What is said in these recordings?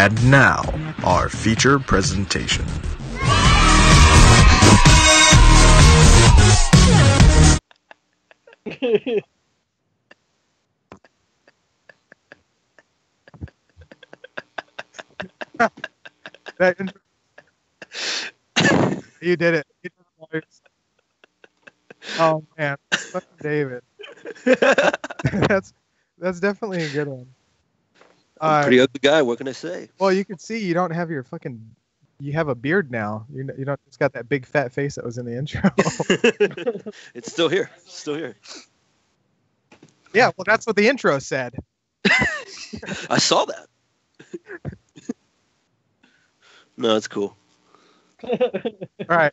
And now, our feature presentation. You did it. Oh man, fucking David. That's definitely a good one. I'm a pretty ugly guy. What can I say? Well, you can see you don't have your fucking. You have a beard now. You don't just got that big fat face that was in the intro. It's still here. Still here. Yeah, well, that's what the intro said. I saw that. No, it's cool. All right.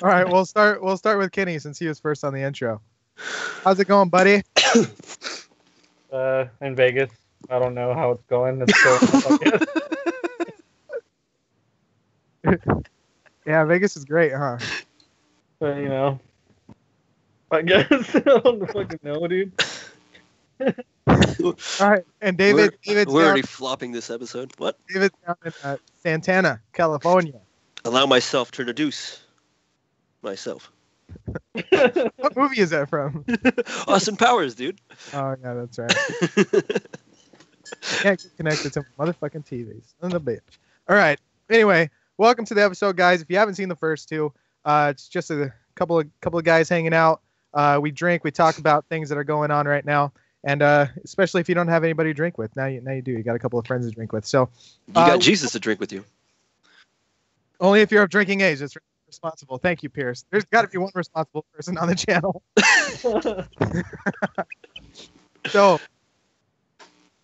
We'll start with Kenny since he was first on the intro. How's it going, buddy? In Vegas. I don't know how it's going. It's still, Yeah, Vegas is great, huh? but I guess I don't fucking know, dude. All right, and David's we're down, already flopping this episode. What? David's down in Santana, California. Allow myself to introduce myself. What movie is that from? Austin Powers, dude. Oh yeah, that's right. Can't get connected to motherfucking TVs. Son of a bitch. All right. Anyway, welcome to the episode, guys. If you haven't seen the first two, it's just a couple of guys hanging out. We drink. We talk about things that are going on right now, and especially if you don't have anybody to drink with. Now you do. You got a couple of friends to drink with. So You got Jesus to drink with you. only if you're of drinking age. That's responsible. Thank you, Pierce. There's got to be one responsible person on the channel.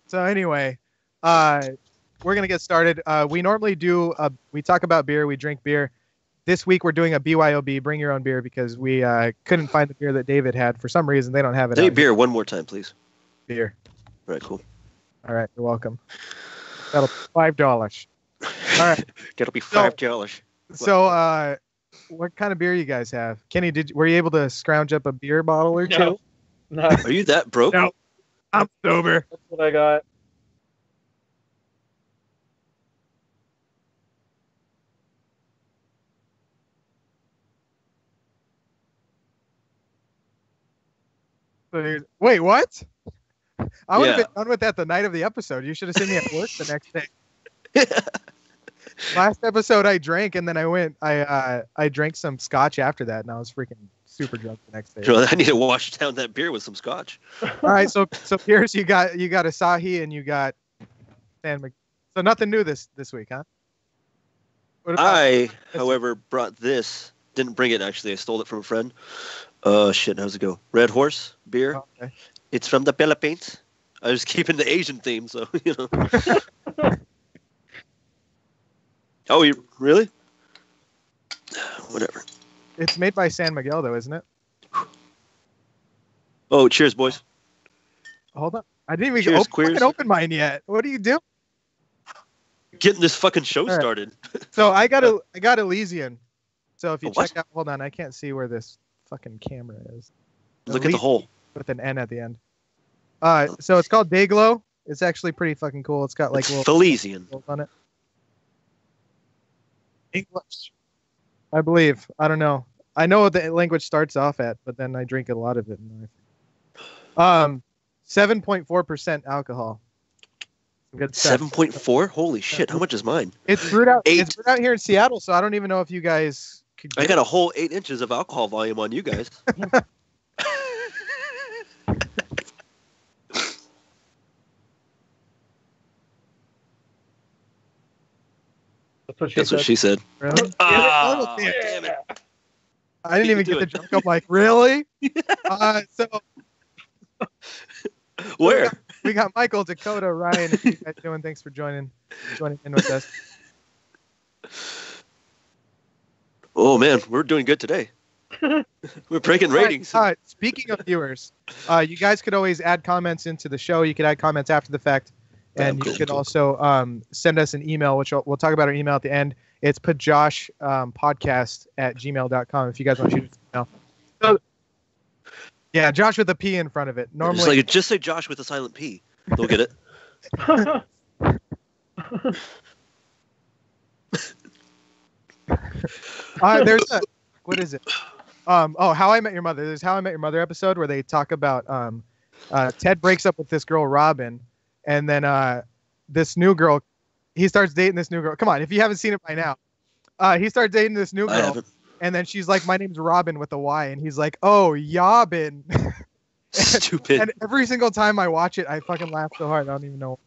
So anyway, we're gonna get started. We normally do. We talk about beer. We drink beer. This week we're doing a BYOB, bring your own beer, because we couldn't find the beer that David had for some reason. They don't have it. Say beer one more time, please. Beer. All right, cool. All right, you're welcome. That'll be $5. All right. That'll be $5. So, what kind of beer you guys have? Kenny, were you able to scrounge up a beer bottle or two? No, Are you that broke? No. I'm sober. that's what I got. Wait, what? I would have Yeah. been done with that the night of the episode. You should have seen me at work the next day. Last episode I drank, and then I drank some scotch after that, and I was freaking super drunk the next day. Well, I need to wash down that beer with some scotch. All right, so Pierce, you got Asahi and you got San Miguel. So nothing new this week, huh? What about- I, however, brought this. Didn't bring it, actually. I stole it from a friend. Shit, how's it go? Red Horse beer. Oh, okay. It's from the Philippines. I was keeping the Asian theme, so, Oh, you really? Whatever. It's made by San Miguel, though, isn't it? Oh, cheers, boys. Hold on, I didn't even Cheers, queers. open mine yet. What are you doing? Getting this fucking show All right. started. So I got Elysian. So if you What? check out, hold on, I can't see where this fucking camera is. Look at the Elysian hole. with an N at the end. So it's called Dayglow. It's actually pretty fucking cool. It's got like It's little Philesian. symbols on it. English, I believe. I don't know. I know what the language starts off at, but then I drink a lot of it. 7.4% alcohol. Some good stuff. 7.4? Holy shit, how much is mine? It's brewed out. Eight. It's brewed out here in Seattle, so I don't even know if you guys could. I got a whole 8 inches of alcohol volume on you guys. That's what That's what she she said. said. Really? Ah, damn damn it. I didn't You even do get the it. joke. I'm like, really? So Where? we got Michael, Dakota, Ryan. How you guys doing? Thanks for joining in with us. Oh, man, we're doing good today. We're breaking ratings. All right. Speaking of viewers, you guys could always add comments into the show. You could add comments after the fact. And Cool, you could cool. also send us an email, which we'll talk about our email at the end. It's podcast@gmail.com if you guys want to shoot us an email. So, yeah, Josh with a P in front of it. Normally, Just say Josh with a silent P. They'll get it. There's a what is it? How I Met Your Mother. There's How I Met Your Mother episode where they talk about Ted breaks up with this girl Robin, and then this new girl, he starts dating this new girl. Come on, if you haven't seen it by now, he starts dating this new I girl, haven't. and then she's like, "My name's Robin with a Y," and he's like, "Oh, Yabin." Stupid. And every single time I watch it, I fucking laugh so hard. I don't even know.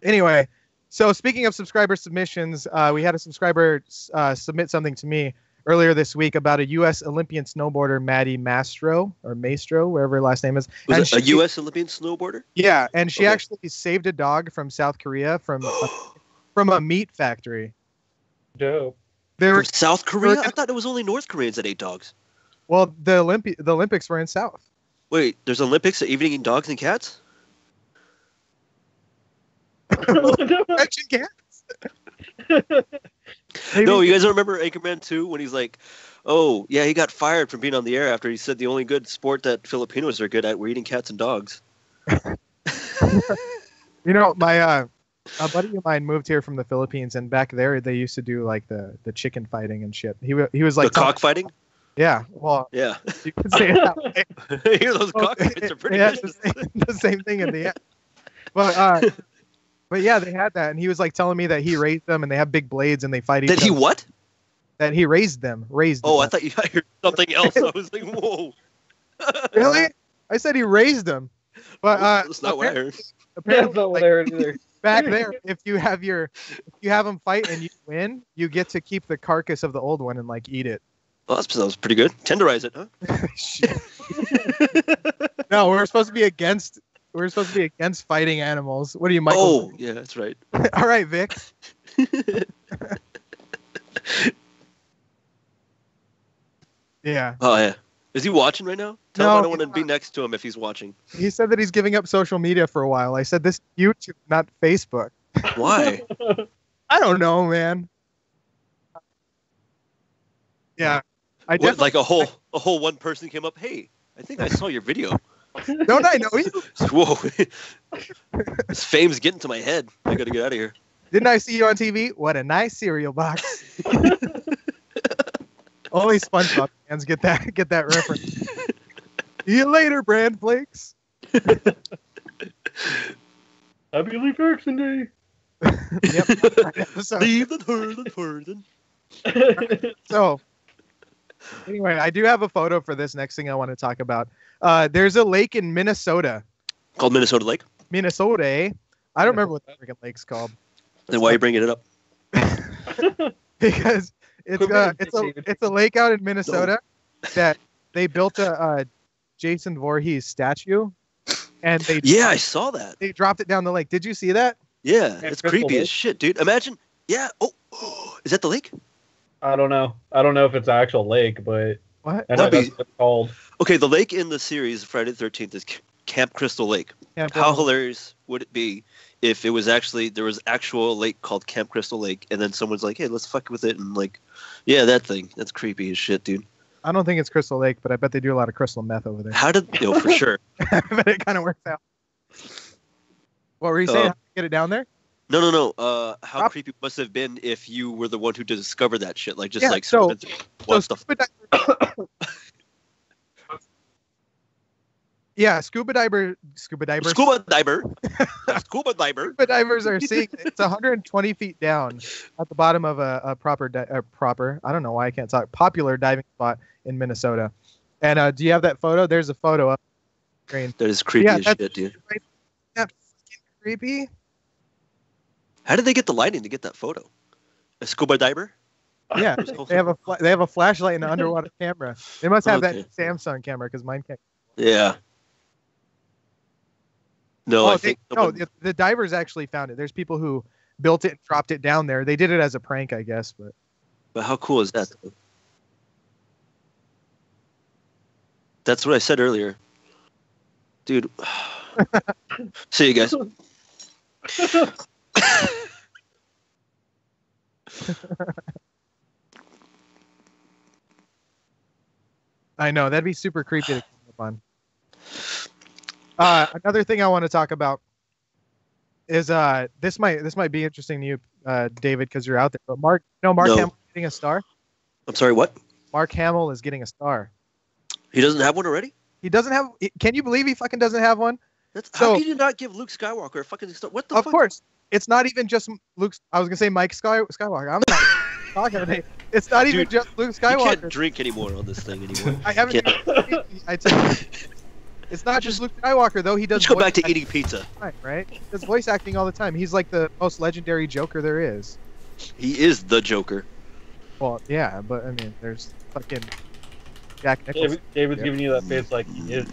Anyway, so speaking of subscriber submissions, we had a subscriber submit something to me earlier this week about a U.S. Olympian snowboarder, Maddie Mastro, or Maestro, wherever her last name is. Was it a U.S. Olympian snowboarder? Yeah, and she Okay. actually saved a dog from South Korea from a meat factory. Dope. They were, From South Korea? I thought it was only North Koreans that ate dogs. well, the Olympics were in South. Wait, there's Olympics of eating dogs and cats? Mention cats. Maybe- No, you guys don't remember Anchorman 2 when he's like, oh, yeah, he got fired from being on the air after he said the only good sport that Filipinos are good at were eating cats and dogs. You know, my a buddy of mine moved here from the Philippines, and back there they used to do like the chicken fighting and shit. He was like The cockfighting? Yeah, well, Yeah. you could say it that way. Hear those cockfights are pretty Yeah, vicious. the same thing in the end. But yeah, they had that, and he was like telling me that he raised them, and they have big blades, and they fight each Did he other. what? That he raised them. Oh, I them. thought you heard something else. I was like, whoa. Really? I said he raised them. But That's not what I heard. apparently, That's not what like, I heard either. back there, if you have them fight and you win, you get to keep the carcass of the old one and like eat it. Well, that sounds pretty good. Tenderize it, huh? Shit. No, we're supposed to be against fighting animals. What are you, Michael? Oh, yeah, that's right. All right, Vic. Yeah. Oh, yeah. Is he watching right now? Tell No, him I don't he's want to be next to him if he's watching. He said that he's giving up social media for a while. I said this is YouTube, not Facebook. Why? I don't know, man. Yeah. I What, definitely like a whole one person came up, hey, I think I saw your video. don't I know you? Whoa. This fame's getting to my head. I gotta get out of here. Didn't I see you on TV? What a nice cereal box. Only SpongeBob fans get that reference. See you later, Brand Flakes. Happy Leaf Erikson Day. Yep. So, Leave the burden. so, anyway, I do have a photo for this next thing I want to talk about. There's a lake in Minnesota. Called Minnesota Lake. Minnesota, eh? I don't remember what the freaking lake's called. Then why are you bringing it up? Because it's a lake out in Minnesota that they built a Jason Voorhees statue, and Yeah, I saw that. they dropped it down the lake. Did you see that? Yeah, Yeah, it's Crystal creepy as Lake. shit, dude. Imagine. Yeah. Oh, is that the lake? I don't know. I don't know if it's an actual lake, but What? I know That'd be- that's what it's called. Okay, the lake in the series Friday the 13th is Camp Crystal Lake. Yeah, How hilarious would it be if it was actually there was actual lake called Camp Crystal Lake, and then someone's like, "Hey, let's fuck with it," and like, yeah, that thing. That's creepy as shit, dude. I don't think it's Crystal Lake, but I bet they do a lot of crystal meth over there. How did for sure? But it kind of works out. What were you saying? How to get it down there? No. How Rob- creepy must have been if you were the one who discovered that shit? Like just Yeah, like so- swimming through- what So the scuba diver- yeah, scuba divers. scuba diver? Scuba diver. Scuba divers are seeing it's 120 feet down at the bottom of a proper. I don't know why I can't talk. Popular diving spot in Minnesota. And do you have that photo? There's a photo up on the screen. That is creepy Yeah, as that's- shit, dude. That fucking creepy. How did they get the lighting to get that photo? A scuba diver? Yeah, they have a flashlight and an underwater camera. They must have Okay. that Samsung camera because mine can't. Yeah. No, I think the divers actually found it. There's people who built it and dropped it down there. They did it as a prank, I guess, but how cool is that? That's what I said earlier. Dude. See you guys. I know that'd be super creepy to come up on. Another thing I want to talk about is this might be interesting to you, David, because you're out there. But Mark No. Hamill is getting a star. I'm sorry, what? Mark Hamill is getting a star. He doesn't have one already? He doesn't have. Can you believe he fucking doesn't have one? How can you not give Luke Skywalker a fucking star? What the fuck? Of course, it's not even just Luke. I was gonna say Mike Skywalker. I'm not talking about it. It's not even just Luke Skywalker. You can't drink anymore on this thing anymore. I haven't. It's not just Luke Skywalker though. He does. Let's go back to eating pizza. Right? He does voice acting all the time. He's like the most legendary Joker there is. He is the Joker. Well, yeah, but I mean, there's fucking Jack Nicholson. David's giving you that face like he is.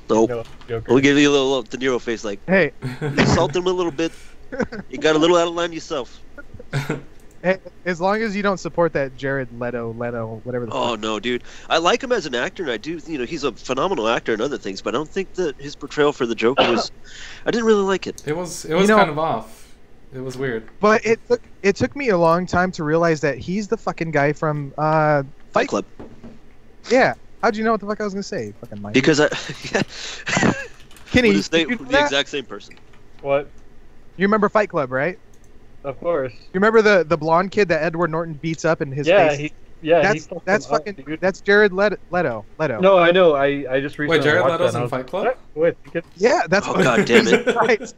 Nope. Joker. We'll give you a little De Niro face like, Hey, insult him a little bit. You got a little out of line yourself. hey, as long as you don't support that Jared Leto, whatever the Oh no, dude! I like him as an actor, and I do. He's a phenomenal actor and other things, but I don't think that his portrayal for the Joker was. I didn't really like it. It was kind of off. It was weird. But it took me a long time to realize that he's the fucking guy from Fight Club. Yeah. How'd you know what the fuck I was gonna say? Fucking Mike. Because Kenny, we're the exact same person. What? You remember Fight Club, right? Of course. You remember the blonde kid that Edward Norton beats up in his face? That's fucking that's Jared Leto. No, I know. I just recently Wait, Jared watched Leto's that, in Fight Club? Wait, Yeah, that's. Oh god damn it! Right.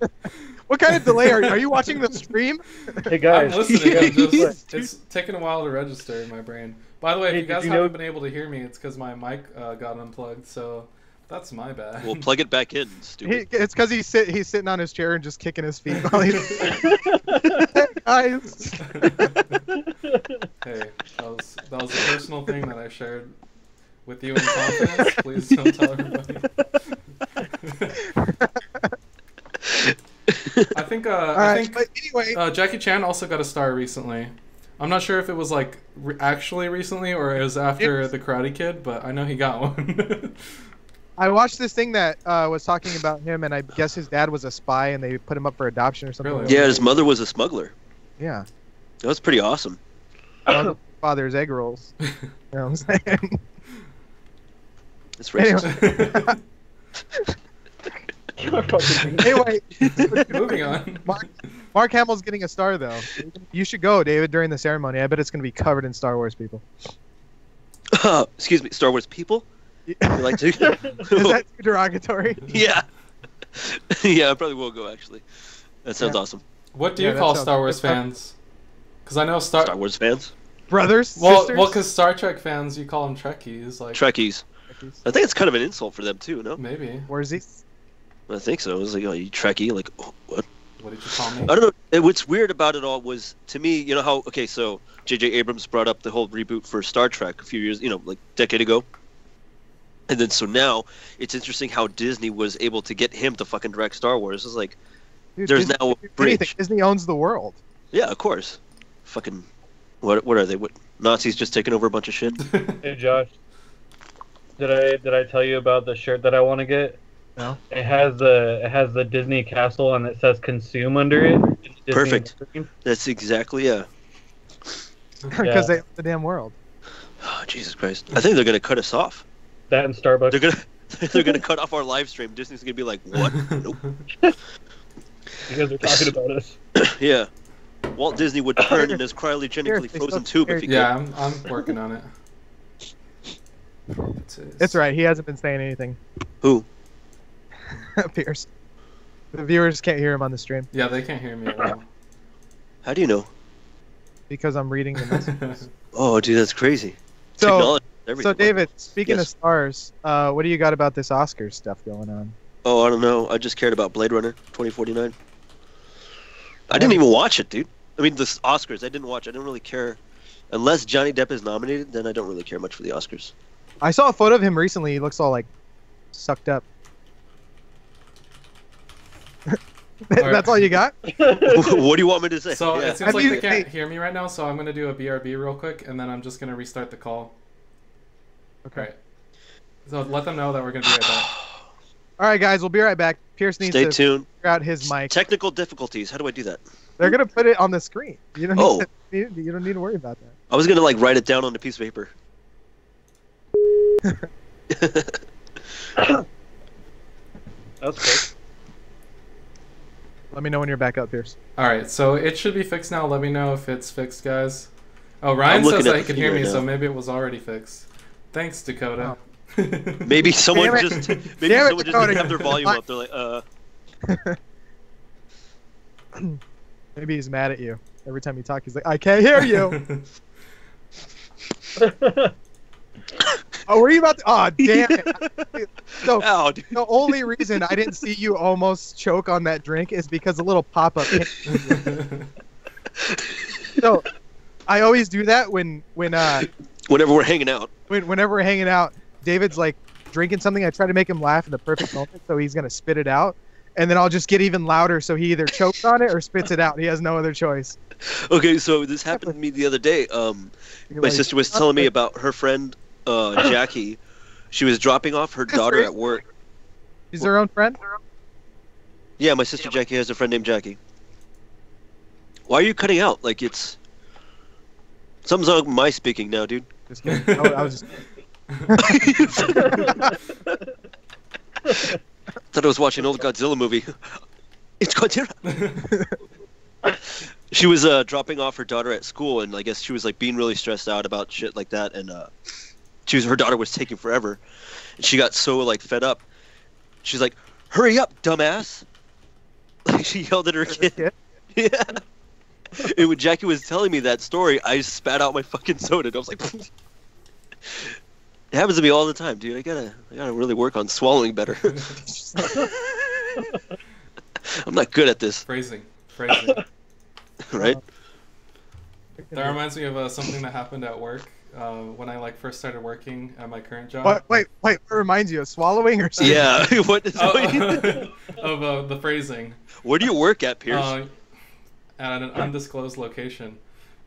What kind of delay are you watching the stream? hey guys, I'm listening. It's taking a while to register in my brain. By the way, if you guys haven't been able to hear me, it's because my mic got unplugged, so that's my bad. We'll plug it back in, stupid. It's because he's sitting on his chair and just kicking his feet while he's. Hey, guys. Hey, that was a personal thing that I shared with you in confidence. Please don't tell everybody. I think anyway, Jackie Chan also got a star recently. I'm not sure if it was like actually recently or it was after The Karate Kid, but I know he got one. I watched this thing that was talking about him, and I guess his dad was a spy, and they put him up for adoption or something. Really? Yeah, his mother was a smuggler. Yeah. That was pretty awesome. Father's egg rolls. You know what I'm saying? It's racist. Anyway, moving on. Mark Hamill's getting a star though. You should go, David, during the ceremony. I bet it's going to be covered in Star Wars people. Excuse me, Star Wars people? You like to? Is that too derogatory? Yeah. Yeah, I probably will go actually. That sounds awesome. What do you call Star Wars fans? Because I know Star Wars fans? Brothers? Well, because Star Trek fans, you call them Trekkies. Like Trekkies. I think it's kind of an insult for them too, no? Maybe. Where's he? I think so. It was like, oh, you Trekkie? Like, oh, what? What did you call me? I don't know. And what's weird about it all was, to me, you know how, okay, so J.J. Abrams brought up the whole reboot for Star Trek a few years, like a decade ago. And then so now, it's interesting how Disney was able to get him to fucking direct Star Wars. It's like, Dude, there's Disney, now a bridge. Disney owns the world. Yeah, of course. Fucking, what are they? What, Nazis just taking over a bunch of shit? Hey Josh, did I tell you about the shirt that I want to get? No. It has the Disney castle and it says "consume" under it. Perfect. That's exactly Because they own the damn world. Oh, Jesus Christ! I think they're gonna cut us off. That and Starbucks. They're gonna cut off our live stream. Disney's gonna be like, what? Nope. You guys are talking about us. Yeah. Walt Disney would turn in his cryogenically frozen tube if he could. Yeah, I'm working on it. It's right. He hasn't been saying anything. Who? Pierce. The viewers can't hear him on the stream. Yeah, they can't hear me at all. How do you know? Because I'm reading the messages. Oh, dude, that's crazy. So, Everything. David, speaking of stars, what do you got about this Oscars stuff going on? Oh, I don't know. I just cared about Blade Runner 2049. I didn't even watch it, dude. I mean, the Oscars, I didn't watch. I didn't really care. Unless Johnny Depp is nominated, then I don't really care much for the Oscars. I saw a photo of him recently. He looks all like sucked up. That's all you got? What do you want me to say? So it seems like they can't hear me right now, so I'm going to do a BRB real quick, and then I'm just going to restart the call. Okay. Right. So let them know that we're going to be right back. All right, guys, we'll be right back. Pierce needs to figure out his mic. Technical difficulties. How do I do that? They're going to put it on the screen. You don't need to worry about that. I was going to like write it down on a piece of paper. That's quick. Let me know when you're back up, Pierce. All right, so it should be fixed now. Let me know if it's fixed, guys. Oh, Ryan looking says at that he the can thing hear right me, now. so maybe it was already fixed. Thanks, Dakota. Maybe someone Damn it. just Damn maybe it, someone just Dakota. didn't have their volume up. They're like, Maybe he's mad at you. Every time you talk, he's like, I can't hear you. Oh, were you about to? Oh, damn it. So, ow, dude. the only reason I didn't see you almost choke on that drink is because a little pop-up hit. So, I always do that whenever We're hanging out. whenever we're hanging out, David's like drinking something. I try to make him laugh in the perfect moment, so he's gonna spit it out, and then I'll just get even louder, so he either chokes on it or spits it out. He has no other choice. Okay, so this happened to me the other day. My sister was telling me about her friend Jackie. She was dropping off her daughter at work. She's her own friend. Yeah, my sister Jackie has a friend named Jackie. Why are you cutting out? Like it's something's wrong with my speaking now, dude. Just kidding. I was just. Thought I was watching an old Godzilla movie. It's Godzilla. She was dropping off her daughter at school, and I guess she was like being really stressed out about shit like that, and her daughter was taking forever, and she got so like fed up. She's like, "Hurry up, dumbass!" Like she yelled at her kid. Yeah. And when Jackie was telling me that story, I spat out my fucking soda. And I was like, it happens to me all the time, dude. I gotta really work on swallowing better. I'm not good at this. Phrasing. Right? That reminds me of something that happened at work when I like first started working at my current job. Wait. What reminds you of swallowing or something? Yeah. What is of the phrasing. Where do you work at, Pierce? At an undisclosed location.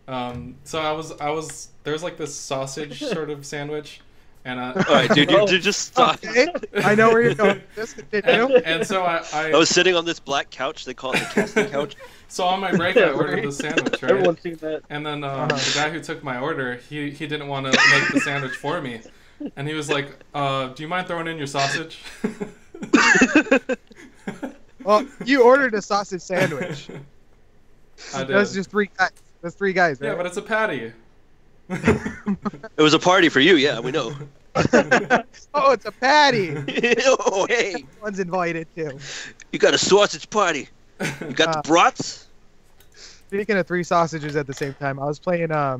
So I was there was like this sausage sort of sandwich, and all right, dude, you just stop. Okay. I know where you're going. Just continue. And so I was sitting on this black couch. They call it the casting couch. So on my break, I ordered the sandwich, right? Everyone's seen that. And then the guy who took my order, he didn't want to make the sandwich for me, and he was like, "Do you mind throwing in your sausage?" Well, you ordered a sausage sandwich. I did. That's just 3 guys. That's 3 guys, right? Yeah, but it's a patty. It was a party for you, yeah, we know. Oh, it's a patty. Oh, hey, One's invited too. you got a sausage party. You got the brats? Speaking of 3 sausages at the same time, I was playing I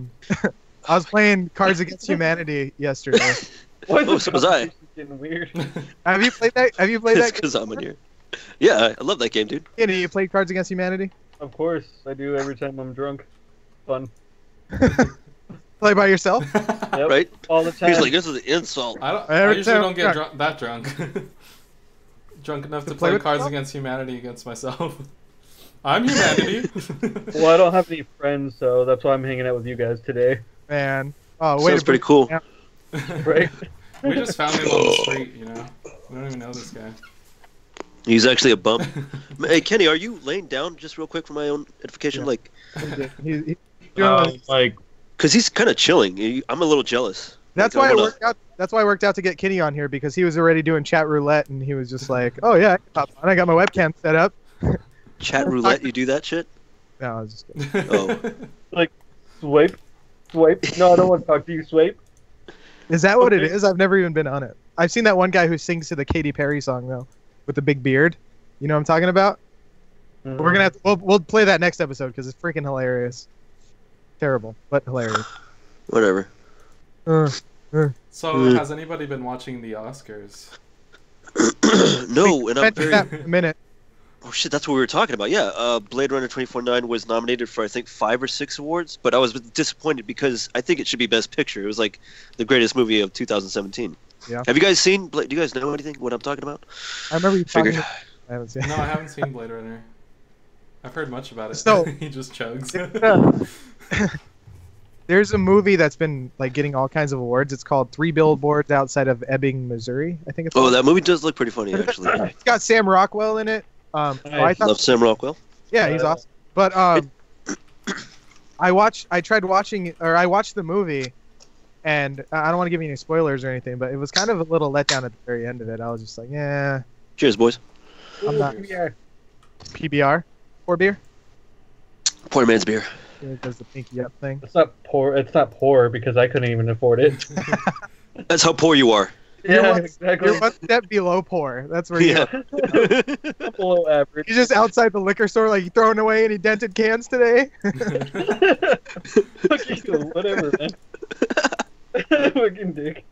was playing Cards Against Humanity yesterday. Why is Oh, so was I. getting weird? Have you played that? Have you played It's that? because I'm in here. Yeah, I love that game, dude. Kenny, you played Cards Against Humanity? Of course, I do every time I'm drunk. Fun. Play by yourself? Yep. Right? All the time. He's like, this is an insult. I Every usually time- don't get that drunk. Drunk enough to play play with Cards yourself? Against Humanity against myself. I'm humanity. Well, I don't have any friends, so that's why I'm hanging out with you guys today. Man. Oh, wait. Sounds pretty cool. Yeah. Right? We just found him on the street, you know. We don't even know this guy. He's actually a bump. Hey, Kenny, are you laying down just real quick for my own edification? Yeah. Like, He- Like, because he's kind of chilling. I'm a little jealous. That's Like, why I it wanna- worked out. That's why I worked out to get Kenny on here because he was already doing chat roulette and he was just like, "Oh yeah, I can pop on. I got my webcam set up." Chat roulette, you do that shit? No, I was just kidding. Oh. swipe. No, I don't want to talk to you, swipe. Is that what it Okay. is? I've never even been on it. I've seen that one guy who sings to the Katy Perry song though, with the big beard. You know what I'm talking about? We're gonna have to, we'll play that next episode because it's freaking hilarious. Terrible, but hilarious. Whatever. So, has anybody been watching the Oscars? No, and I'm Mention very... that in a minute. Oh shit, that's what we were talking about. Yeah, Blade Runner 2049 was nominated for I think 5 or 6 awards, but I was disappointed because I think it should be Best Picture. It was like the greatest movie of 2017. Yeah. Have you guys seen? Do you guys know anything what I'm talking about? I remember you talking. Figured. I haven't seen. No, I haven't seen Blade Runner. I've heard much about it. So- He just chugs. There's a movie that's been like getting all kinds of awards. It's called 3 Billboards Outside of Ebbing, Missouri. I think it's. Oh, called. that movie does look pretty funny actually. It's got Sam Rockwell in it. I thought, Love Sam Rockwell. yeah, he's awesome. But I tried watching, or I watched the movie, and I don't want to give you any spoilers or anything, but it was kind of a little letdown at the very end of it. I was just like, yeah, Cheers, boys. I'm not Yeah. PBR. Poor beer. Poor man's beer. It does the pinky up thing. It's not poor. It's not poor because I couldn't even afford it. That's how poor you are. Yeah, exactly. You're one step below pour. That's where you are. Below average. You're just outside the liquor store, like, you throwing away any dented cans today? Whatever, man. Fucking dick.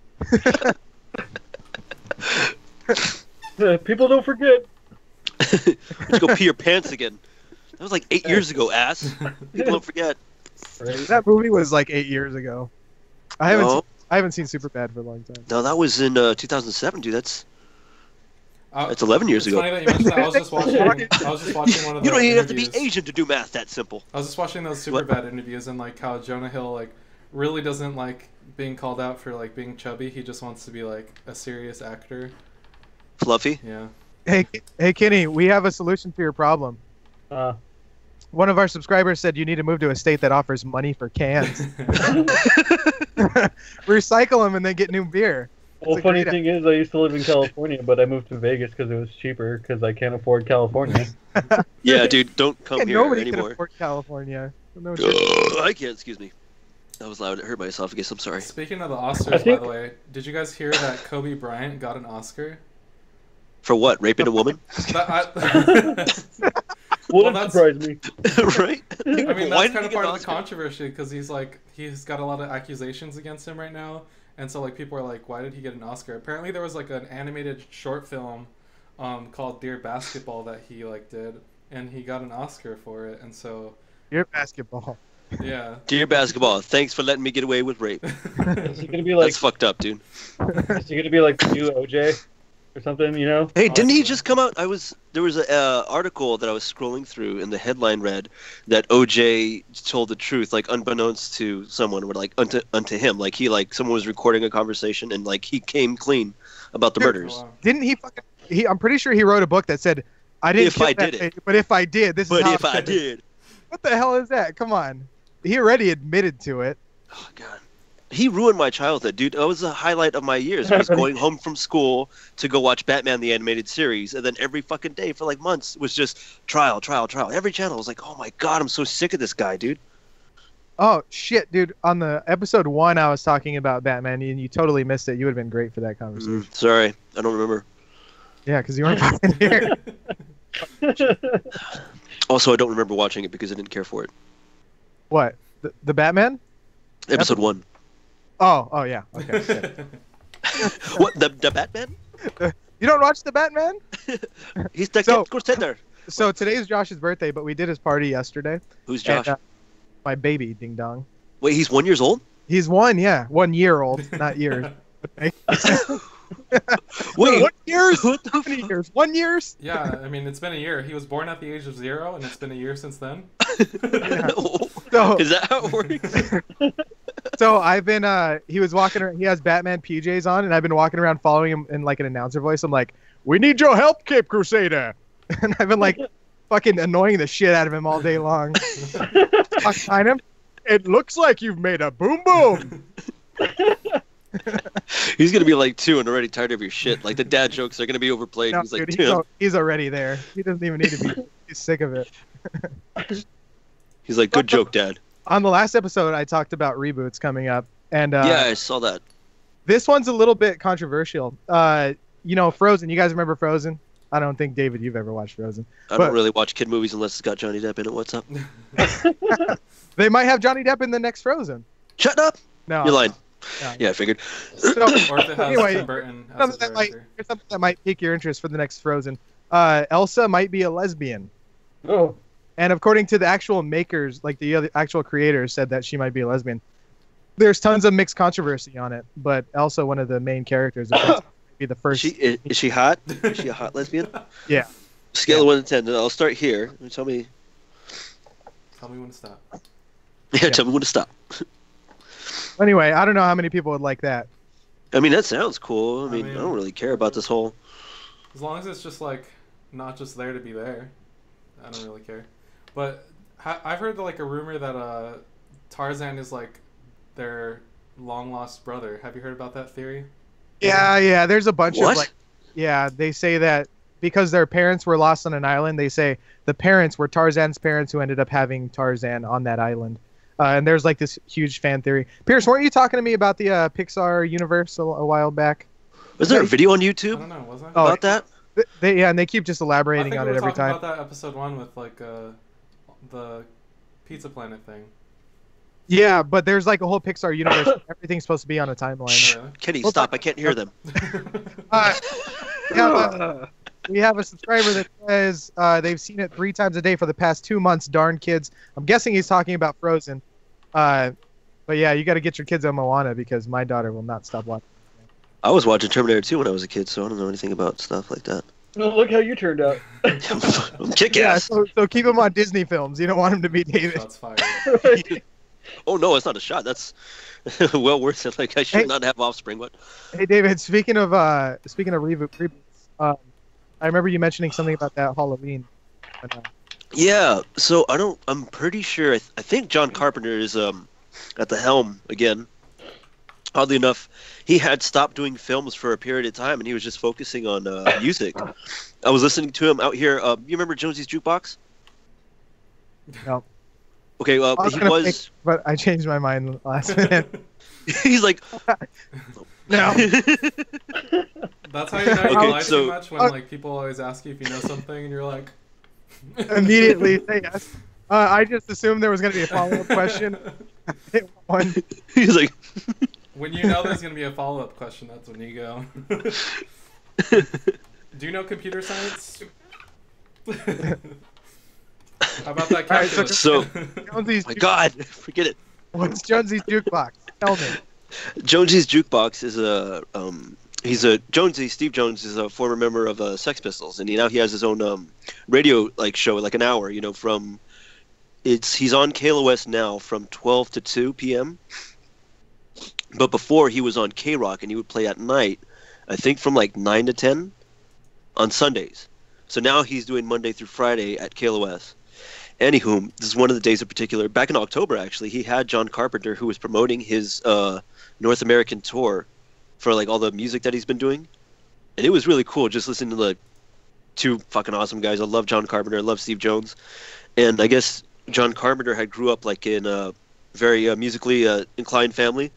People don't forget. Let's go pee your pants again. That was like 8 years ago, ass. People don't forget. Right. That movie was like 8 years ago. I haven't seen Superbad for a long time. No, that was in 2007, dude. That's 11 years ago. Funny that you mentioned that. I was just watching one of the You don't even have to be interviews. Asian to do math that simple. I was just watching those Superbad interviews and like how Jonah Hill like really doesn't like being called out for like being chubby. He just wants to be like a serious actor. Fluffy. Yeah. Hey, Kenny, we have a solution to your problem. Uh, One of our subscribers said you need to move to a state that offers money for cans. Recycle them and then get new beer. well, funny thing is, I used to live in California, but I moved to Vegas because it was cheaper because I can't afford California. Yeah, dude, don't come here Nobody anymore. can afford California. No shit. I can't, excuse me. That was loud. It hurt my esophagus. I'm sorry. Speaking of the Oscars, by the way, did you guys hear that Kobe Bryant got an Oscar? For what? Raping a woman? Wouldn't surprise me. Right? I mean, Why that's did kind he of get part an of the Oscar? controversy because he's got a lot of accusations against him right now, and so like people are like, why did he get an Oscar? Apparently, there was like an animated short film called Dear Basketball that he like did, and he got an Oscar for it, and so Your basketball. yeah. Dear basketball, thanks for letting me get away with rape. Is he gonna be like? That's fucked up, dude. Is he gonna be like the new OJ or something? You know? Hey, didn't he just come out? There was a article that I was scrolling through, and the headline read that OJ told the truth, like unbeknownst to someone, or like unto him, like someone was recording a conversation, and like he came clean about the murders. Oh, wow. Didn't he fucking... I'm pretty sure he wrote a book that said, I didn't If I kill that did it. lady, but if I did, this is But how if I did, What the hell is that? Come on. He already admitted to it. oh god, he ruined my childhood, dude. That was the highlight of my years. I was going home from school to go watch Batman the Animated Series, and then every fucking day for like months was just trial. Every channel was like, oh my god, I'm so sick of this guy, dude. Oh, shit, dude. On the episode 1, I was talking about Batman, and you totally missed it. You would have been great for that conversation. Sorry, I don't remember. Yeah, because you weren't fucking here. Also, I don't remember watching it because I didn't care for it. What? The Batman? Episode 1. Oh, yeah. Okay. Shit. What, the Batman? You don't watch the Batman? He's the So- contender. So today's Josh's birthday, but we did his party yesterday. Who's Josh? And, my baby, Ding Dong. Wait, he's 1 year old? He's 1, yeah. 1 year old, not years. Wait, 1 years? what How many years? 1 years? Yeah, I mean, it's been a year. He was born at the age of 0, and it's been a year since then. So, Is that how it works? so I've been, he was walking around, he has Batman PJs on, and I've been walking around following him in like an announcer voice. I'm like, we need your help, Cape Crusader. And I've been like fucking annoying the shit out of him all day long. Walk behind him. It looks like you've made a boom boom. He's gonna be like 2 and already tired of your shit. Like the dad jokes are gonna be overplayed. No, He's like, dude, he's already there. He doesn't even need to be. He's sick of it. he's like, good joke, dad. On the last episode, I talked about reboots coming up, and Yeah, I saw that. this one's a little bit controversial. Frozen. You guys remember Frozen? I don't think, David, you've ever watched Frozen. I But- don't really watch kid movies unless it's got Johnny Depp in it. What's up? They might have Johnny Depp in the next Frozen. Shut up! No, You're lying. no. Yeah, I figured. So, Or if it has Anyway, Tim Burton as a director. here's something that might pique your interest for the next Frozen. Elsa might be a lesbian. Oh, And according to the actual makers, like the other actual creators, said that she might be a lesbian. There's tons of mixed controversy on it, but Elsa, one of the main characters, might be the first. Is she hot? Is she a hot lesbian? Yeah. Scale of 1 to 10. I'll start here. Tell me. Tell me when to stop. Yeah, tell me when to stop. Anyway, I don't know how many people would like that. I mean, that sounds cool. I mean, I mean- don't really care about this whole. As long as it's just like not just there to be there, I don't really care. But I've heard like a rumor that Tarzan is like their long lost brother. Have you heard about that theory? Yeah. There's a bunch What? of like, yeah, they say that because their parents were lost on an island, they say the parents were Tarzan's parents who ended up having Tarzan on that island. And there's like this huge fan theory. Pierce, weren't you talking to me about the Pixar universe a while back? Was there a video on I YouTube don't know, was I? about that? Yeah, and they keep just I elaborating think on we it were every talking time. about that episode 1 with like the Pizza Planet thing. Yeah, but there's like a whole Pixar universe. Everything's supposed to be on a timeline. Yeah. Kenny, stop! I can't hear them. We have a subscriber that says they've seen it 3 times a day for the past 2 months. Darn kids. I'm guessing he's talking about Frozen. But yeah, you got to get your kids on Moana because my daughter will not stop watching. I was watching Terminator 2 when I was a kid, so I don't know anything about stuff like that. Well, look how you turned out. I'm kick Yeah, ass. so keep him on Disney films. You don't want him to be David. Shots fired. Oh no, it's not a shot. That's well worth it. Like I should not have offspring, but Hey David, speaking of reboots, I remember you mentioning something about that Halloween. yeah. So I'm pretty sure. I think John Carpenter is at the helm again. Oddly enough, he had stopped doing films for a period of time, and he was just focusing on music. I was listening to him out here. You remember Jonesy's Jukebox? No. Okay, But I changed my mind last minute. He's like, No. That's how you know you Okay, lie so- too much when like people always ask you if you know something and you're like Immediately say yes. I just assumed there was going to be a follow-up question. One. he's like, when you know there's gonna be a follow-up question, that's when you go. Do you know computer science? How about that Alright, calculus? so- Jonesy's my God, forget it. What's Jonesy's jukebox? Tell me. Jonesy's Jukebox is Steve Jones is a former member of Sex Pistols, and now he has his own radio show, like an hour, he's on KLOS now from 12 to 2 p.m. But before he was on K-Rock, and he would play at night, I think from like 9 to 10 on Sundays. So now he's doing Monday through Friday at KLOS. Anywho, this is one of the days in particular. Back in October, actually, he had John Carpenter, who was promoting his North American tour for like all the music that he's been doing. And it was really cool just listening to the 2 fucking awesome guys. I love John Carpenter. I love Steve Jones. And I guess John Carpenter had grew up like in a very musically inclined family.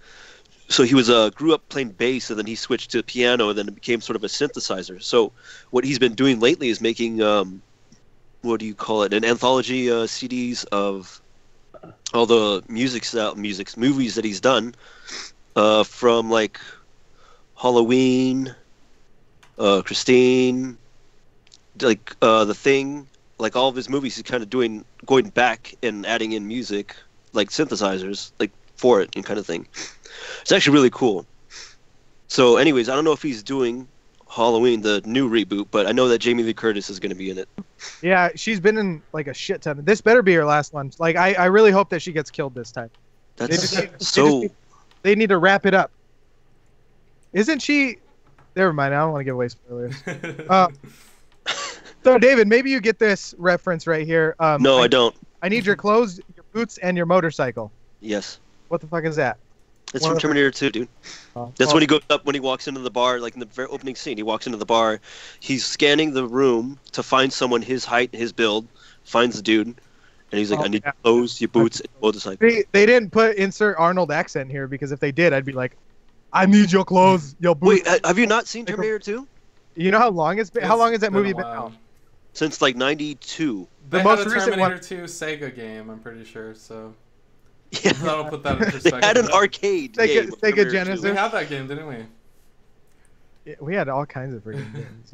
So he was grew up playing bass, and then he switched to piano, and then it became sort of a synthesizer. So what he's been doing lately is making what do you call it? An anthology CDs of all the movies that he's done from like Halloween, Christine, like The Thing, like all of his movies. He's kind of going back and adding in music, like synthesizers, like for it and kind of thing. It's actually really cool. So, anyways, I don't know if he's doing Halloween, the new reboot, but I know that Jamie Lee Curtis is going to be in it. Yeah, she's been in like a shit ton. This better be her last one. Like, I really hope that she gets killed this time. They need to wrap it up. Isn't she? Never mind. I don't want to give away spoilers. So, David, maybe you get this reference right here. No, I don't. I need your clothes, your boots, and your motorcycle. Yes. What the fuck is that? It's from Terminator 2, dude. That's when he goes up, when he walks into the bar, like in the very opening scene. He walks into the bar. He's scanning the room to find someone his height, his build, finds the dude, and he's like, I need your clothes, your boots, and your motorcycle. They didn't put insert Arnold accent here because if they did, I'd be like, I need your clothes, your boots. Wait, have you not seen Terminator 2? You know how long it's been? How long has that movie been a while. out? Since like 92. They The had most a recent Terminator one- 2 Sega game, I'm pretty sure, so Yeah. that'll put that in They perspective. had an arcade game. of Sega Terminator 2. Genesis. We had that game, didn't we? Yeah, we had all kinds of freaking games.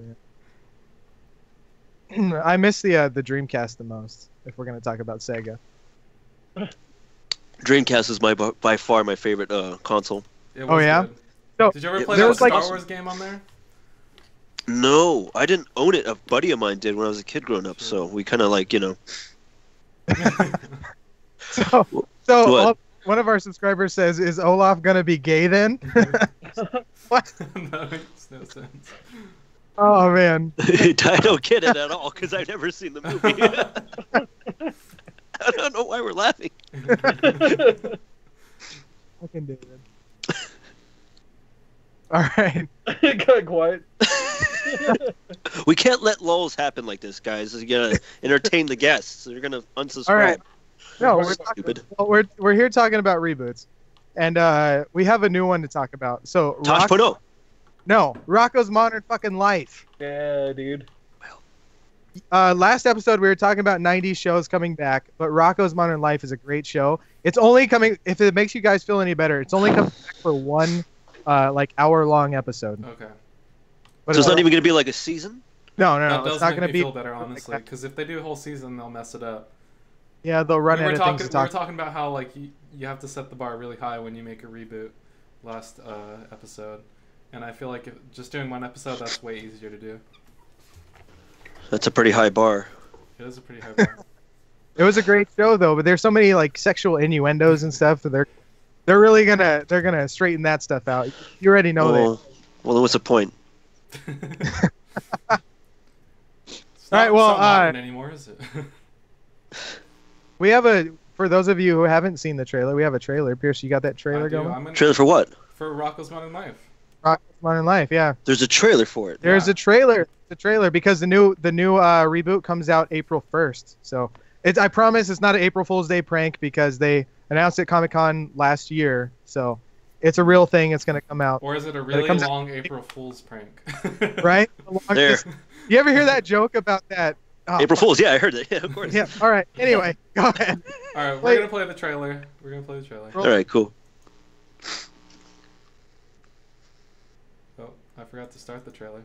Yeah. I miss the Dreamcast the most. If we're gonna talk about Sega. Dreamcast is by far my favorite console. It Oh, was yeah? good. So, Did you ever play there that was, like- Star Wars game on there? No, I didn't own it. A buddy of mine did when I was a kid growing up, so we kind of like, So What? one of our subscribers says, "Is Olaf gonna be gay then?" What? That makes no sense. Oh man. I don't get it at all because I've never seen the movie. I don't know why we're laughing. Fucking David. All right. It got quiet. We can't let lulls happen like this, guys. You gotta entertain the guests. They're gonna unsubscribe. All right. No, Stupid. we're here talking about reboots, and we have a new one to talk about. So Tosh.0. No, Rocco's Modern fucking Life. Yeah, dude. Last episode we were talking about 90s shows coming back, but Rocco's Modern Life is a great show. It's only coming, if it makes you guys feel any better, it's only coming back for one like hour-long episode. Okay. But So it's not even gonna be like a season? No, That it's does not make going to me be feel better, honestly, because if they do a whole season, they'll mess it up. Yeah, they'll run out of things to We talk were talking about how like you have to set the bar really high when you make a reboot last episode, and I feel like just doing one episode, that's way easier to do. That's a pretty high bar. It is a pretty high bar. It was a great show though, but there's so many like sexual innuendos and stuff that they're really gonna straighten that stuff out. You already know that. Well, then what's the point? It's All right, well, not modern anymore, is it? We have for those of you who haven't seen the trailer, we have a trailer. Pierce, you got that trailer going? Trailer for what? For Rocco's Modern Life. Rocco's Modern Life, yeah. There's a trailer for it. There's a trailer. The trailer because the new reboot comes out April 1st. So I promise it's not an April Fool's Day prank because they announced it at Comic-Con last year. So it's a real thing. It's gonna come out. Or is it a really long April Fool's prank? Right? There. You ever hear that joke about that? Oh, April Fool's, yeah, I heard that. Yeah, of course. Yeah. All right. Anyway, go ahead. All right, we're gonna play the trailer. All right, cool. Oh, I forgot to start the trailer.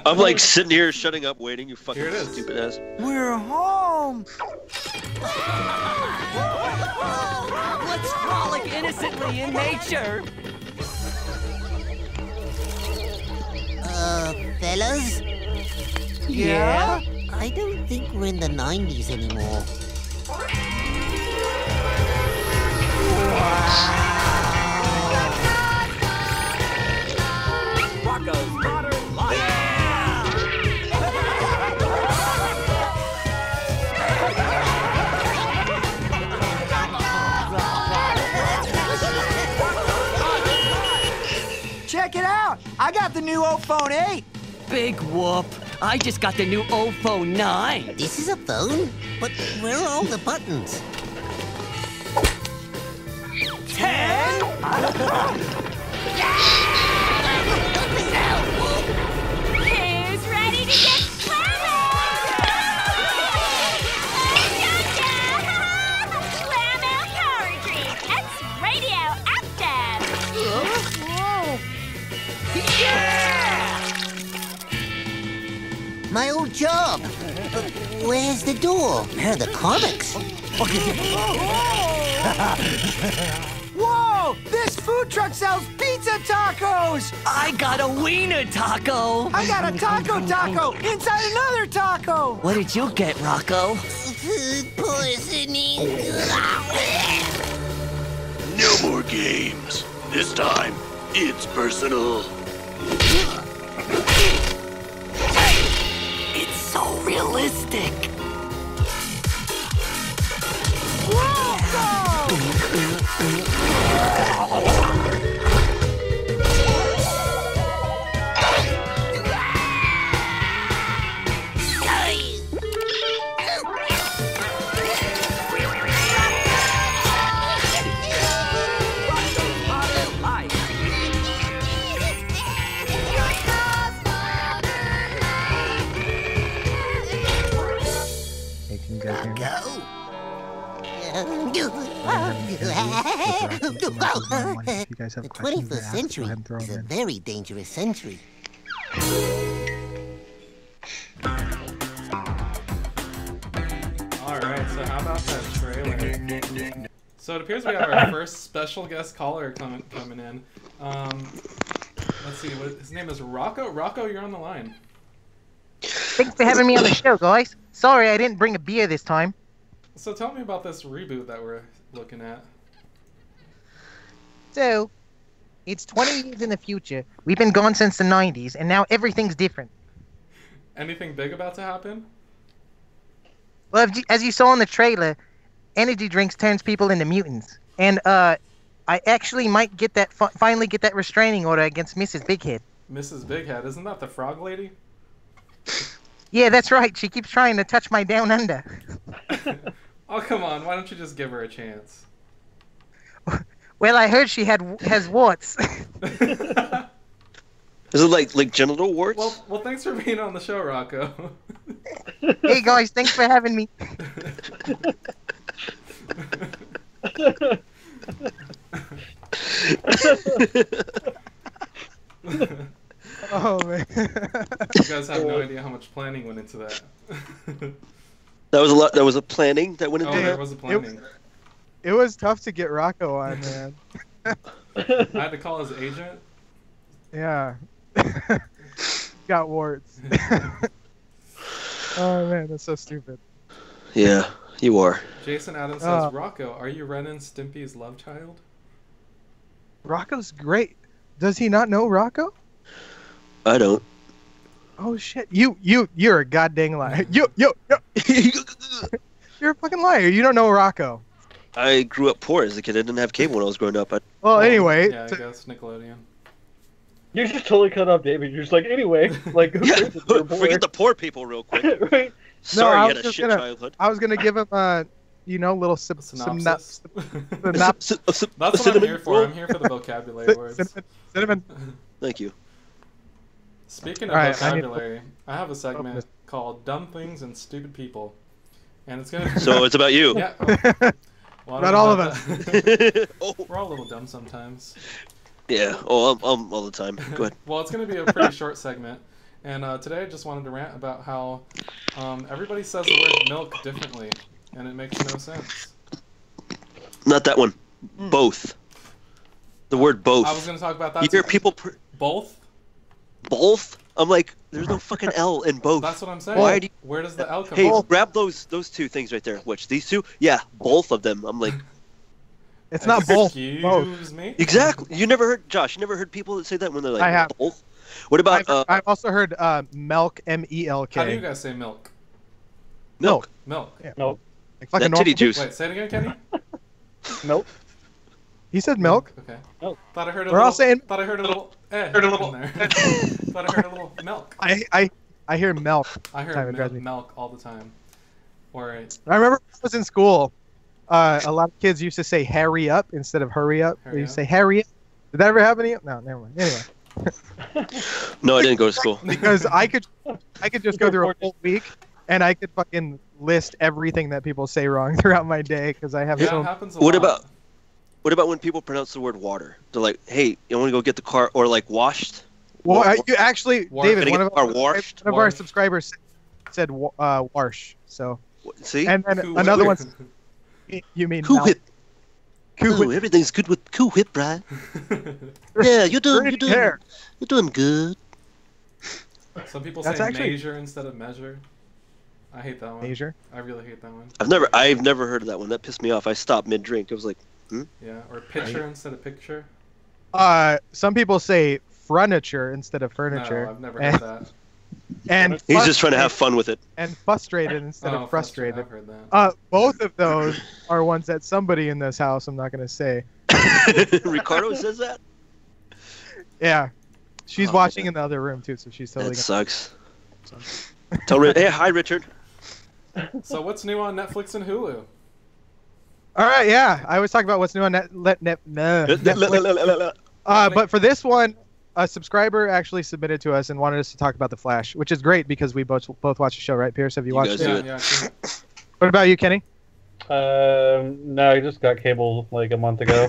I'm like sitting here, shutting up, waiting. You fucking Here it is. stupid ass. We're home! Let's frolic innocently in nature! Fellas? Yeah? I don't think we're in the 90s anymore. Rocco's Modern Life! Check it out! I got the new iPhone 8! Big whoop! I just got the new Oppo 9! This is a phone? But where are all the buttons? 10? Who's ready to get Slam out power drink. It's radioactive. My old job! But where's the door? Where are the comics? Whoa! This food truck sells pizza tacos! I got a wiener taco! I got a taco inside another taco! What did you get, Rocco? Food poisoning. No more games. This time, it's personal. It's so realistic! Hey, can you guys hear me? If you guys have The questions to 21st ask, go century ahead and throw is them a in. very dangerous century. Alright, so how about that trailer? So it appears we have our first special guest caller coming in. Let's see, his name is Rocco. Rocco, you're on the line. Thanks for having me on the show, guys. Sorry I didn't bring a beer this time. So tell me about this reboot that we're looking at. So, it's 20 years in the future. We've been gone since the 90s, and now everything's different. Anything big about to happen? Well, as you saw in the trailer, energy drinks turns people into mutants. And, I actually might get that finally get that restraining order against Mrs. Bighead. Mrs. Bighead, isn't that the frog lady? Yeah, that's right. She keeps trying to touch my down under. Oh, come on. Why don't you just give her a chance? Well, I heard she has warts. Is it like genital warts? Well, thanks for being on the show, Rocco. Hey guys, thanks for having me. Oh man. You guys have no idea how much planning went into that. That was a lot. That was a planning that went into Oh, that. there was a planning. It was tough to get Rocco on, man. I had to call his agent. Yeah. Got warts. Oh man, that's so stupid. Yeah, you are. Jason Adams says, Rocco, are you Ren and Stimpy's love child? Rocco's great. Does he not know Rocco? I don't. Oh shit! You're a goddamn liar. You're a fucking liar. You don't know Rocco. I grew up poor as a kid. I didn't have cable when I was growing up. Well, anyway. Yeah, I guess Nickelodeon. You just totally cut off David. You're just like, anyway, like, who cares if you're poor? Forget the poor people real quick. Right? Sorry, I you was had a just shit gonna- childhood. I was gonna give him little Synopsis. synopsis. That's what I'm here for. I'm here for the vocabulary words. Cinnamon. Thank you. Speaking of All right, vocabulary, I have a segment called "Dumb Things and Stupid People," and it's gonna. So it's about you. Yeah. Well, Not all of us. Oh. We're all a little dumb sometimes. Yeah. Oh, I'm all the time. Go ahead. Well, it's going to be a pretty short segment, and today I just wanted to rant about how everybody says the word milk differently, and it makes no sense. Not that one. Both. The word both. I was going to talk about that. You hear people. Both? Both? I'm like, there's no fucking L in both. That's what I'm saying. Why do you... Where does the L come Hey, from? grab those two things right there. Which? These two? Yeah, both of them. I'm like. It's not both. Excuse me? Exactly. You never heard, Josh, you never heard people that say that when they're like, I have. both? What about, I've also heard milk, M-E-L-K. How do you guys say milk? milk? Milk. Yeah. Nope. Like fucking That titty normal- juice. Wait, say it again, Kenny? Nope. He said milk. Okay. Nope. Thought I heard a We're little. all saying- Thought I heard a little. Thought I heard a little milk. I hear milk. I heard Time it drives me. milk all the time. Or I remember when I was in school, a lot of kids used to say "hurry up" instead of "hurry up." They Hurry used to up. say "hurry up." Did that ever happen to you? No, never mind. Anyway, No, I didn't go to school. because I could just go through a whole week and I could fucking list everything that people say wrong throughout my day because I have yeah, it so. happens a What lot. What about when people pronounce the word water? They're like, hey, you want to go get the car, or like washed? Well, you actually, David, Gonna one get of, the car washed? one of our subscribers said "wash." So, See? and then Cool another Whip. one. You mean Cool milk. Whip. Cool Ooh, Whip. everything's good with Cool Whip, Brian. Yeah, you're Pretty hair. doing good. Some people That's say actually- measure instead of measure. I hate that one. Measure. I really hate that one. I've never heard of that one. That pissed me off. I stopped mid drink. I was like, Yeah, or picture instead of picture. Some people say furniture instead of furniture. No, I've never and, heard that. And he's just trying to have fun with it. and frustrated instead Oh, of frustrated. I've heard that. Both of those are ones that somebody in this house, I'm not going to say. Ricardo says that? Yeah. She's Oh, watching man. in the other room too, so she's totally That sucks. Tell hey, hi, Richard. So what's new on Netflix and Hulu? All right, yeah. I was talking about what's new on Netflix. But for this one, a subscriber actually submitted to us and wanted us to talk about The Flash, which is great because we both watched the show, right, Pierce? Have you watched guys it? do Yeah, it. yeah. I've seen it. What about you, Kenny? No, I just got cable like a month ago.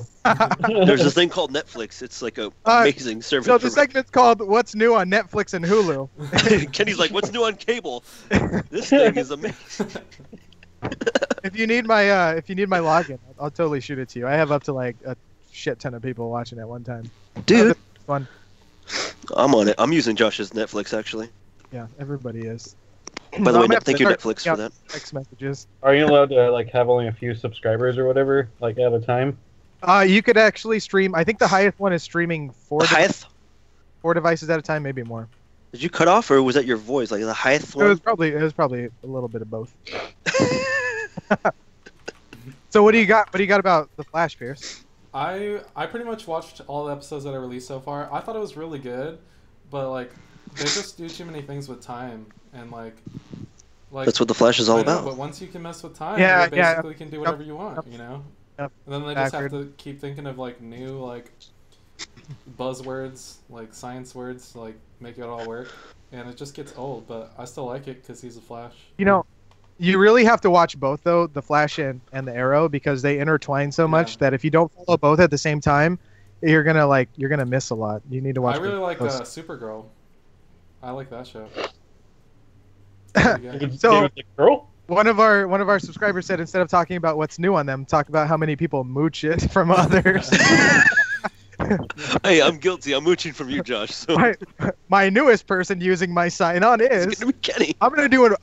There's this thing called Netflix. It's like a amazing service. So the segment's called "What's New on Netflix and Hulu." Kenny's like, what's new on cable? This thing is amazing. If you need my login, I'll totally shoot it to you. I have up to like a shit ton of people watching at one time. Dude, It's fun. I'm on it. I'm using Josh's Netflix, actually. Yeah, everybody is. By the I'm way, gonna have thank to you, start Netflix, sending for out that. Text messages. Are you allowed to like have only a few subscribers or whatever, like at a time? You could actually stream. I think the highest one is streaming four Highest? devices at a time, maybe more. Did you cut off, or was that your voice? Like the highest It was one? probably a little bit of both. So what do you got? What do you got about the Flash, Pierce? I pretty much watched all the episodes that are released so far. I thought it was really good, but like they just do too many things with time. and like That's what the Flash is all I know, about. but once you can mess with time, Yeah, you basically can do whatever you want, you know. Yep. And then they just have to keep thinking of like new like buzzwords, like science words, to, like make it all work, and it just gets old. But I still like it because he's a Flash. You know, you really have to watch both though, the Flash and the Arrow, because they intertwine so much that if you don't follow both at the same time, you're gonna miss a lot. You need to watch. I really like those. Supergirl. I like that show. So one of our subscribers said instead of talking about what's new on them, talk about how many people mooch it from others. Hey, I'm guilty. I'm mooching from you, Josh. So. My newest person using my sign on is It's gonna be Kenny. I'm gonna do an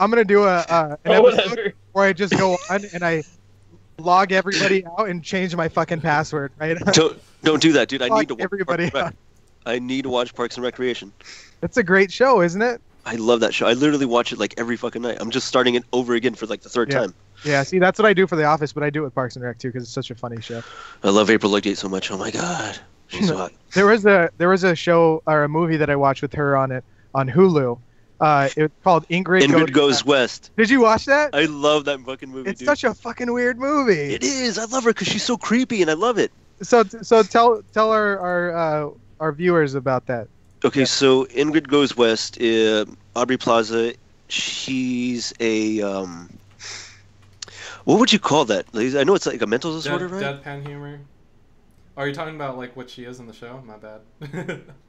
episode where I just go on and I log everybody out and change my fucking password. Right? Don't do that, dude. I need to watch everybody out. I need to watch Parks and Recreation. It's a great show, isn't it? I love that show. I literally watch it like every fucking night. I'm just starting it over again for like the third time. Yeah, see, that's what I do for The Office, but I do it with Parks and Rec too because it's such a funny show. I love April Ludgate so much. Oh my god, she's so hot. There was a show or a movie that I watched with her on Hulu. It was called Ingrid Goes West. Did you watch that? I love that fucking movie. It's dude. such a fucking weird movie. It is. I love her because she's so creepy, and I love it. So tell our viewers about that. Okay, so Ingrid Goes West. Aubrey Plaza. She's a what would you call that? I know it's like a mental disorder, right? Deadpan humor. Oh, are you talking about like what she is in the show? My bad.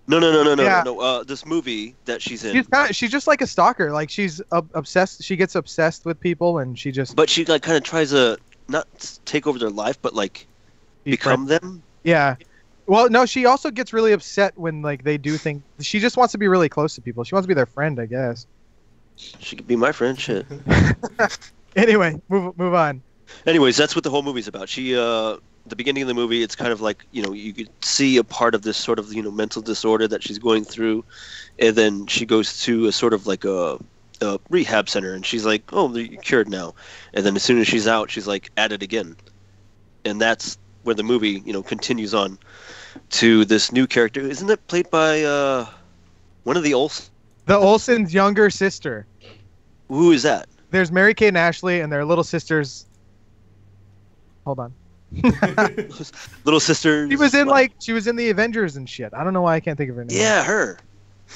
No. This movie that she's in. She's just like a stalker. Like she's obsessed. She gets obsessed with people, and she just. But she like kind of tries to not take over their life, but like become them. Yeah. Well, no. She also gets really upset when like they do things. She just wants to be really close to people. She wants to be their friend, I guess. She could be my friend. Shit. Anyway, move on. Anyways, that's what the whole movie's about. She the beginning of the movie, it's kind of like, you could see a part of this sort of, mental disorder that she's going through. And then she goes to a sort of like a rehab center, and she's like, oh, you're cured now. And then as soon as she's out, she's like at it again. And that's where the movie, continues on to this new character. Isn't it played by one of the Olsen? The Olsen's younger sister. Who is that? There's Mary Kate and Ashley, and their little sisters. Hold on. Little sister. She was in the Avengers and shit. I don't know why I can't think of her name. Yeah, her.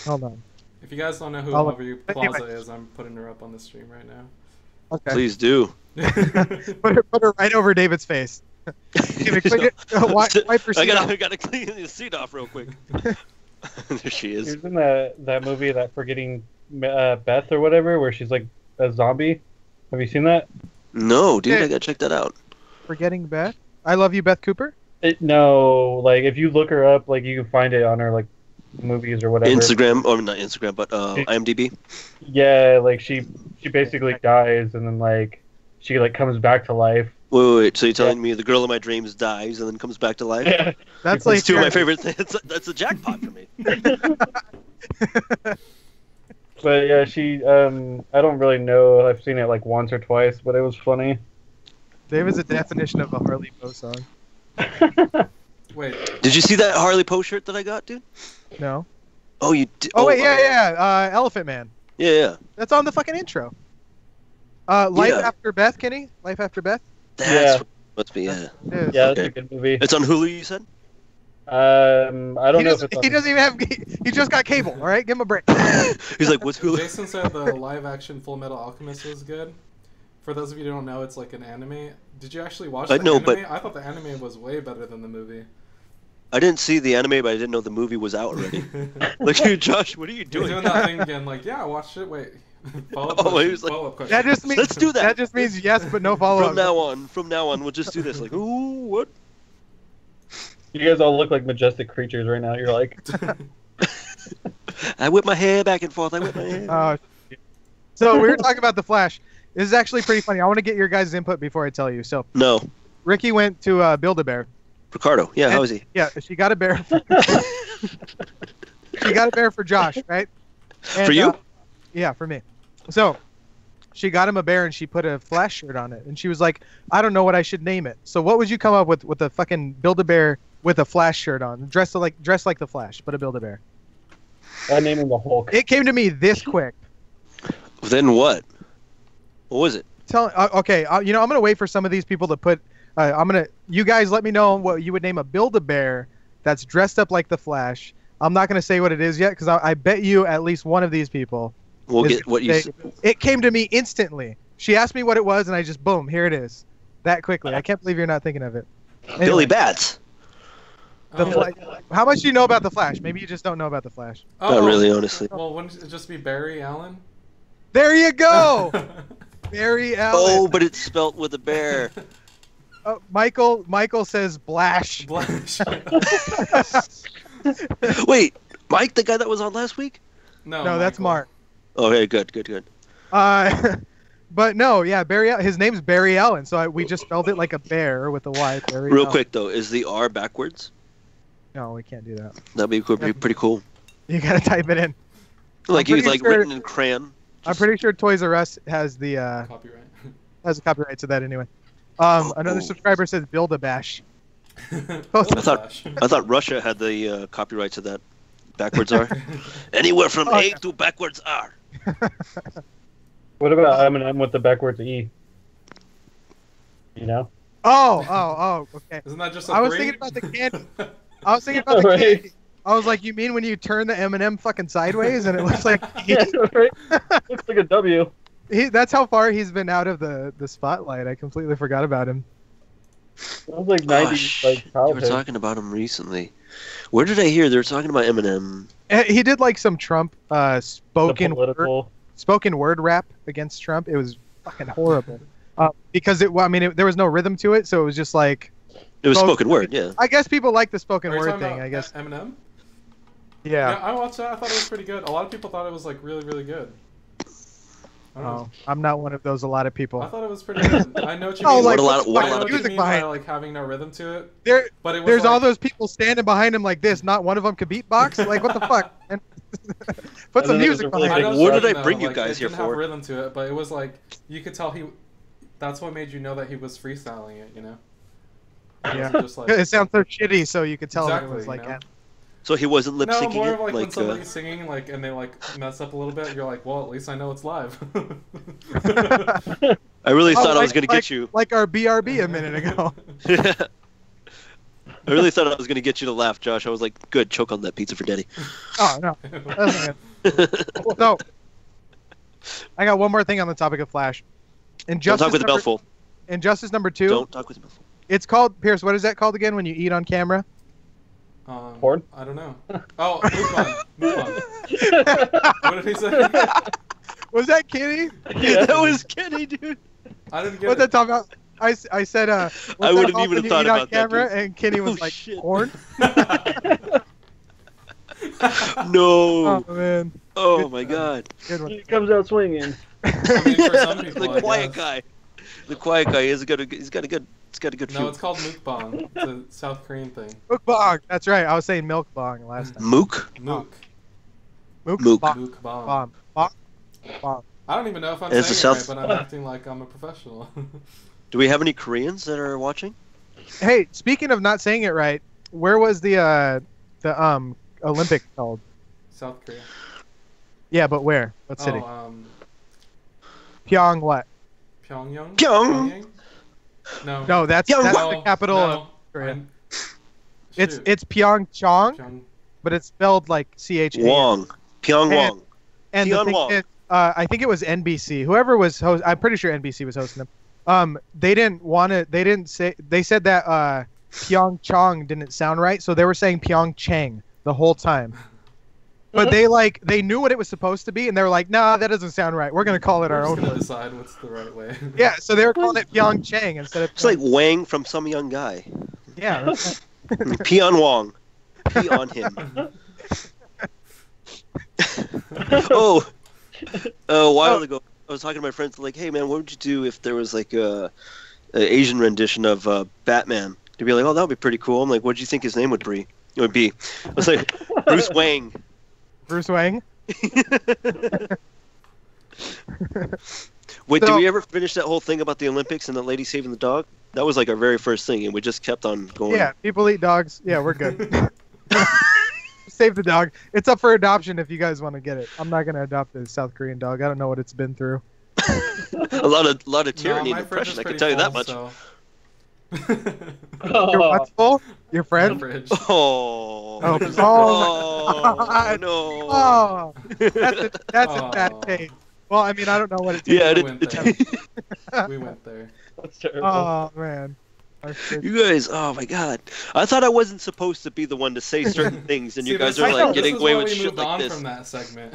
Hold on. If you guys don't know who Aubrey Plaza is, I'm putting her up on the stream right now. Okay. Please do. put her right over David's face. Wipe her seat I gotta clean the seat off real quick. There she is. She was in that movie, that Forgetting Beth or whatever, where she's like a zombie. Have you seen that? No, dude, I gotta check that out. Forgetting Beth? I Love You, Beth Cooper? No, like if you look her up, like you can find it on her like movies or whatever. Instagram, or not Instagram, but IMDb. Yeah, like she basically dies and then like she like comes back to life. Wait. So you're telling me the girl in my dreams dies and then comes back to life? Yeah. That's like two of my favorite things. That's a jackpot for me. But yeah, she I don't really know. I've seen it like once or twice, but it was funny. David's a definition of a Harley Poe song. Wait. Did you see that Harley Poe shirt that I got, dude? No. Oh, you did? Oh, wait, yeah. Elephant Man. Yeah. That's on the fucking intro. Life After Beth, Kenny? Life After Beth? That's must be, yeah. Yeah, that's a good movie. It's on Hulu, you said? I don't know if it's on... He doesn't even have... He just got cable, all right? Give him a break. He's like, what's Hulu? Jason said the live-action Full Metal Alchemist was good. For those of you who don't know, it's like an anime. Did you actually watch the anime? But I thought the anime was way better than the movie. I didn't see the anime, but I didn't know the movie was out already. Look at you, Josh. What are you doing? You're doing that thing again, like, yeah, I watched it. Wait. Follow-up question. That just means, let's do that. That just means yes, but no follow-up. From now on, we'll just do this. Like, ooh, what? You guys all look like majestic creatures right now. You're like... I whip my hair back and forth. I whip my hair. So we were talking about The Flash. This is actually pretty funny. I want to get your guys' input before I tell you. So no. Ricky went to Build-A-Bear. Ricardo, yeah, how is he? Yeah, she got a bear. She got a bear for Josh, right? And, for you? Yeah, for me. So she got him a bear and she put a Flash shirt on it. And she was like, I don't know what I should name it. So what would you come up with a fucking Build-A-Bear with a Flash shirt on? Dressed like the Flash, but a Build-A-Bear. I named him the Hulk. It came to me this quick. Then what? What was it? Okay, you know, I'm gonna wait for some of these people to put. You guys let me know what you would name a Build-A-Bear that's dressed up like the Flash. I'm not gonna say what it is yet because I bet you at least one of these people. We'll get what you. It came to me instantly. She asked me what it was, and I just boom, here it is, that quickly. I can't believe you're not thinking of it. Anyway, Billy Bats. How much do you know about the Flash? Maybe you just don't know about the Flash. Not really, honestly. Well, wouldn't it just be Barry Allen? There you go. Barry Allen. Oh, but it's spelt with a bear. Michael says Blash. Blash. Wait, Mike, the guy that was on last week? No, that's Mark. Oh, hey, good. But no, yeah, his name's Barry Allen, so we just spelled it like a bear with a Y. Barry Real Allen. quick though, is the R backwards? No, we can't do that. That'd be pretty cool. You gotta type it in. Like he was like written in crayon. I'm pretty sure Toys R Us has the copyright. Has a copyright to that anyway. Another subscriber says Build a Bash. I thought Russia had the copyright to that. Backwards R. Anywhere from A to backwards R. What about M&M with the backwards E? You know? Oh, okay. Isn't that just a I was three? thinking about the candy. I was thinking about the candy. I was like, you mean when you turn the M&M fucking sideways and it looks like right? Looks like a W. That's how far he's been out of the spotlight. I completely forgot about him. That was like 90s, like You childhood. were talking about him recently. Where did I hear they were talking about Eminem? He did like some Trump spoken word rap against Trump. It was fucking horrible. Because there was no rhythm to it, so it was just like It was spoken word, yeah. I guess people like the spoken Are you word talking thing. about I guess. Eminem. Yeah. I watched that. I thought it was pretty good. A lot of people thought it was like really, really good. I don't know. I'm not one of those. A lot of people. I thought it was pretty good. I know what you Oh, mean. like, I what know a lot what of you music mean by behind. like having no rhythm to it. But it was There's like, all those people standing behind him like this. Not one of them could beatbox. Like what the fuck? And put some music behind Like, it. what did I bring you like, guys it here didn't for? have rhythm to it, but it was like you could tell that's what made you know that he was freestyling it. You know. Yeah. Just like, It sounds so shitty, so you could tell Exactly, it was like. you know? So he wasn't lip No, syncing more it? of like when somebody's singing like and they like mess up a little bit, you're like, well, at least I know it's live. I really thought I was going to get you. Like our BRB a minute ago. I really thought I was going to get you to laugh, Josh. I was like, good, choke on that pizza for daddy. Oh no. So, I got one more thing on the topic of Flash. Don't talk with the bell full. Injustice number 2. Don't talk with the bell full. It's called Pierce. What is that called again when you eat on camera? Porn? I don't know. Oh, move on. What did he say? Was that Kenny? Yeah, that was Kenny, dude. I didn't get What's it. that talking about? I said, I wouldn't even have thought about that, camera, dude. and Kenny was Oh, like, shit. porn? No. Oh, man. Oh, my God. Good one. He comes out swinging. I mean, for some people, The I quiet guess. guy. The quiet guy. He's got a good No, few. it's called mukbang. It's a South Korean thing. Mukbang. That's right. I was saying milk bong last time. Mook? Mook. Mook. Mook. Bong. Mukbang. Bong. I don't even know if I'm It's saying a it South- right, but I'm acting like I'm a professional. Do we have any Koreans that are watching? Hey, speaking of not saying it right, where was the Olympic held? South Korea. Yeah, but where? What city? Oh, Pyong what? Pyongyang? Pyong. No. No, that's Pyong- the capital no. of Korea. Shoot. It's Pyeongchang, Pyong- but it's spelled like CHA. Wong. Pyong Wong. And the thing Pyongyang. is, I think it was NBC. Whoever was host, I'm pretty sure NBC was hosting them. They didn't want to. They didn't say. They said that Pyeongchang didn't sound right, so they were saying Pyeongchang the whole time. But they knew what it was supposed to be, and they were like, "Nah, that doesn't sound right. We're gonna call it We're our just own." gonna word." decide what's the right way. Yeah, so they were calling it Pyeongchang instead of. It's like Wang from Some Young Guy. Yeah. That's Peon Wong. Pee on him. A while ago, I was talking to my friends like, "Hey man, what would you do if there was like a Asian rendition of Batman?" To be like, "Oh, that would be pretty cool." I'm like, "What do you think his name would be?" It would be. I was like, Bruce Wang. Bruce Wang. Wait, did So- we ever finish that whole thing about the Olympics and the lady saving the dog? That was like our very first thing, and we just kept on going. Yeah, people eat dogs. Yeah, we're good. save the dog. It's up for adoption if you guys want to get it. I'm not gonna adopt a South Korean dog. I don't know what it's been through. A lot of tyranny my and fridge oppression. is I can pretty tell you that full, much. so- Your what's full? Your friend? Fridge. Oh. Oh, God. No. Oh, that's a Oh. bad take. Well, I mean, I don't know what it's. Yeah, We went there. We went there. That's terrible. Oh man. Our fridge- You guys, oh my god! I thought I wasn't supposed to be the one to say certain things, and you See, guys this are is- like this getting is away why with we shit moved like on this. from that segment.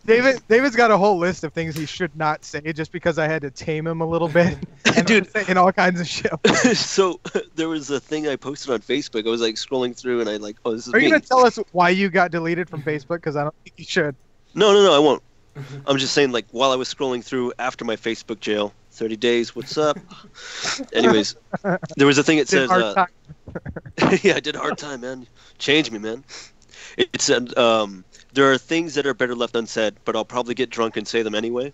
David's got a whole list of things he should not say just because I had to tame him a little bit. And Dude. saying all kinds of shit. So there was a thing I posted on Facebook. I was like scrolling through, and I like, oh, this is Are you me. gonna tell us why you got deleted from Facebook? Because I don't think you should. No, I won't. I'm just saying, like, while I was scrolling through after my Facebook jail, 30 days, what's up? Anyways, there was a thing that Did says, hard time. yeah, I did a hard time, man. Change me, man. It said, there are things that are better left unsaid, but I'll probably get drunk and say them anyway.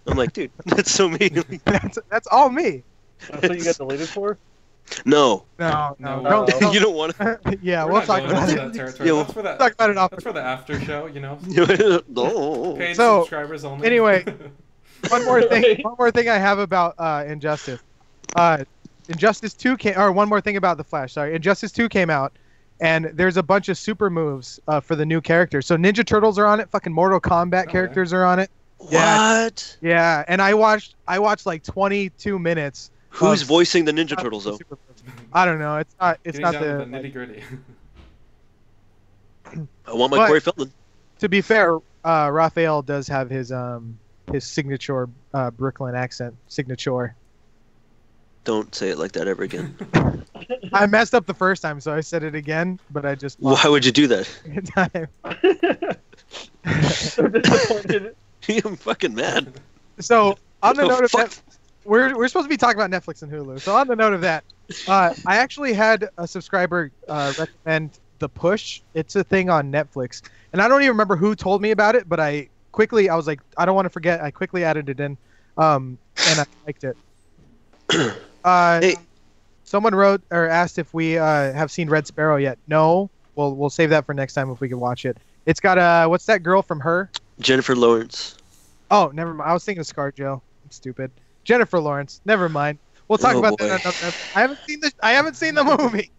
I'm like, dude, that's so mean. That's all me. That's what you got deleted for? No. No. No. Don't- You don't want to. yeah, We're we'll not talk going about into it. that territory. Yeah, That's for that. Talk about it off. That's for the after show, you know. No. Paid So, subscribers only. anyway, One more thing. Right. One more thing I have about Injustice. Injustice 2 came, or one more thing about the Flash. Sorry, Injustice 2 came out, and there's a bunch of super moves for the new characters. So Ninja Turtles are on it. Fucking Mortal Kombat characters are on it. Yeah. What? Yeah, and I watched like 22 minutes. Who's of- voicing the Ninja Turtles though? super moves. I don't know. It's not. It's Getting not down the. to the nitty gritty. I want my But- Corey Feldman. To be fair, Raphael does have his signature Brooklyn accent signature. Don't say it like that ever again. I messed up the first time, so I said it again, but I just Why would you do that? time. So disappointed. I'm fucking mad. So on the Oh, note of fuck. that, we're supposed to be talking about Netflix and Hulu. So on the note of that, I actually had a subscriber recommend The Push. It's a thing on Netflix, and I don't even remember who told me about it, but I was like, I don't want to forget. I quickly added it in, and I liked it. Hey. Someone wrote or asked if we have seen Red Sparrow yet. No, we'll save that for next time if we can watch it. It's got what's that girl from Her? Jennifer Lawrence. Oh, never mind. I was thinking of ScarJo. I'm stupid. Jennifer Lawrence. Never mind. We'll talk Oh, about boy. that. Another episode. I haven't seen the movie.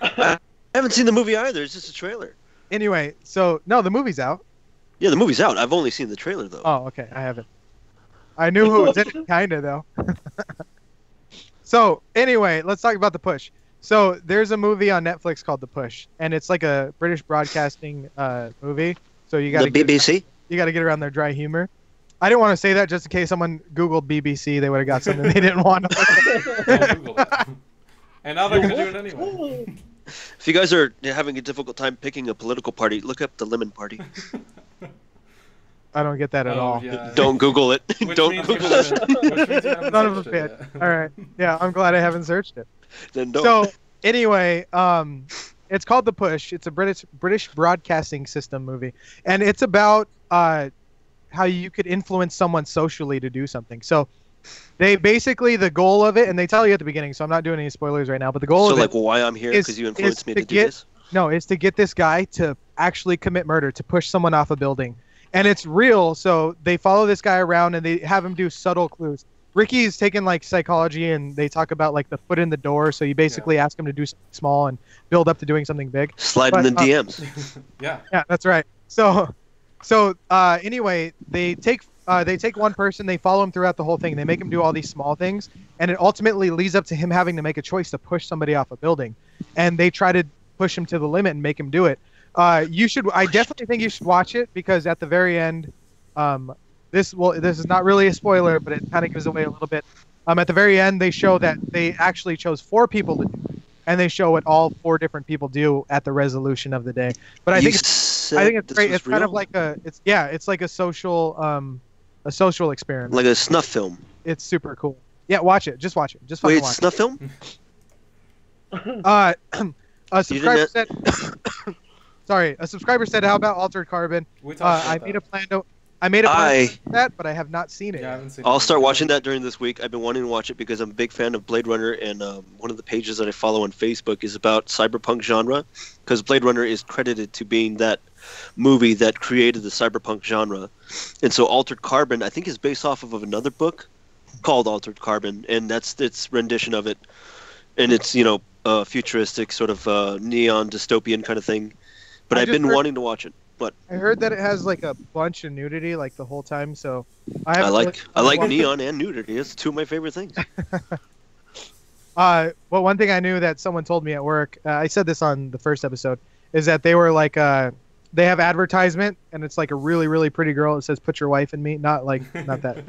I haven't seen the movie either. It's just a trailer. Anyway, so no, the movie's out. Yeah, the movie's out. I've only seen the trailer though. Oh, okay. I haven't. I knew who was in it, kinda though. So anyway, let's talk about The Push. So there's a movie on Netflix called The Push, and it's like a British broadcasting movie. So you got The BBC. You got to get around their dry humor. I didn't want to say that just in case someone Googled BBC, they would have got something they didn't want. Don't Google it. And now they're gonna do it anyway. If you guys are having a difficult time picking a political party, look up the Lemon Party. I don't get that at all. Yeah. Don't Google it. Which Don't means you Google it. haven't- which means you haven't Son of a searched it bitch. yet. All right. Yeah, I'm glad I haven't searched it. Then don't. So anyway, it's called The Push. It's a British broadcasting system movie, and it's about how you could influence someone socially to do something. So they basically, the goal of it, and they tell you at the beginning, so I'm not doing any spoilers right now, but the goal So of like it why I'm here is- because you influenced me is to do get- this. No, it's to get this guy to actually commit murder, to push someone off a building. And it's real, so they follow this guy around and they have him do subtle clues. Ricky's taken like psychology and they talk about like the foot in the door, so you basically ask him to do something small and build up to doing something big. Slide in But, the DMs. Yeah. Yeah, that's right. So anyway, they take one person, they follow him throughout the whole thing. They make him do all these small things, and it ultimately leads up to him having to make a choice to push somebody off a building. And they try to push him to the limit and make him do it. I definitely think you should watch it because at the very end, this is not really a spoiler, but it kind of gives away a little bit. At the very end, they show that they actually chose 4 people to do it, and they show what all 4 different people do at the resolution of the day. But I think it's great. It's kind of like it's like a social experiment. Like a snuff film. It's super cool. Yeah, watch it. Just watch it. Just fucking Wait, watch snuff film? it. A subscriber said. Sorry, a subscriber said, "How about Altered Carbon?" We talked about I that. made a plan to. I made a plan I for that, but I have not seen it. Yeah, I yet. haven't seen I'll it start yet. watching that during this week. I've been wanting to watch it because I'm a big fan of Blade Runner, and one of the pages that I follow on Facebook is about cyberpunk genre, because Blade Runner is credited to being that movie that created the cyberpunk genre. And so Altered Carbon, I think, is based off of another book called Altered Carbon, and that's its rendition of it. And it's, you know, a futuristic sort of neon dystopian kind of thing. But I I've just been heard- wanting to watch it. What? I heard that it has like a bunch of nudity like the whole time, so I I haven't like watched- neon and nudity. It's two of my favorite things. Well, one thing I knew that someone told me at work, I said this on the first episode, is that they were like, they have advertisement, and it's like a really, really pretty girl. It says, "Put your wife in me," not that.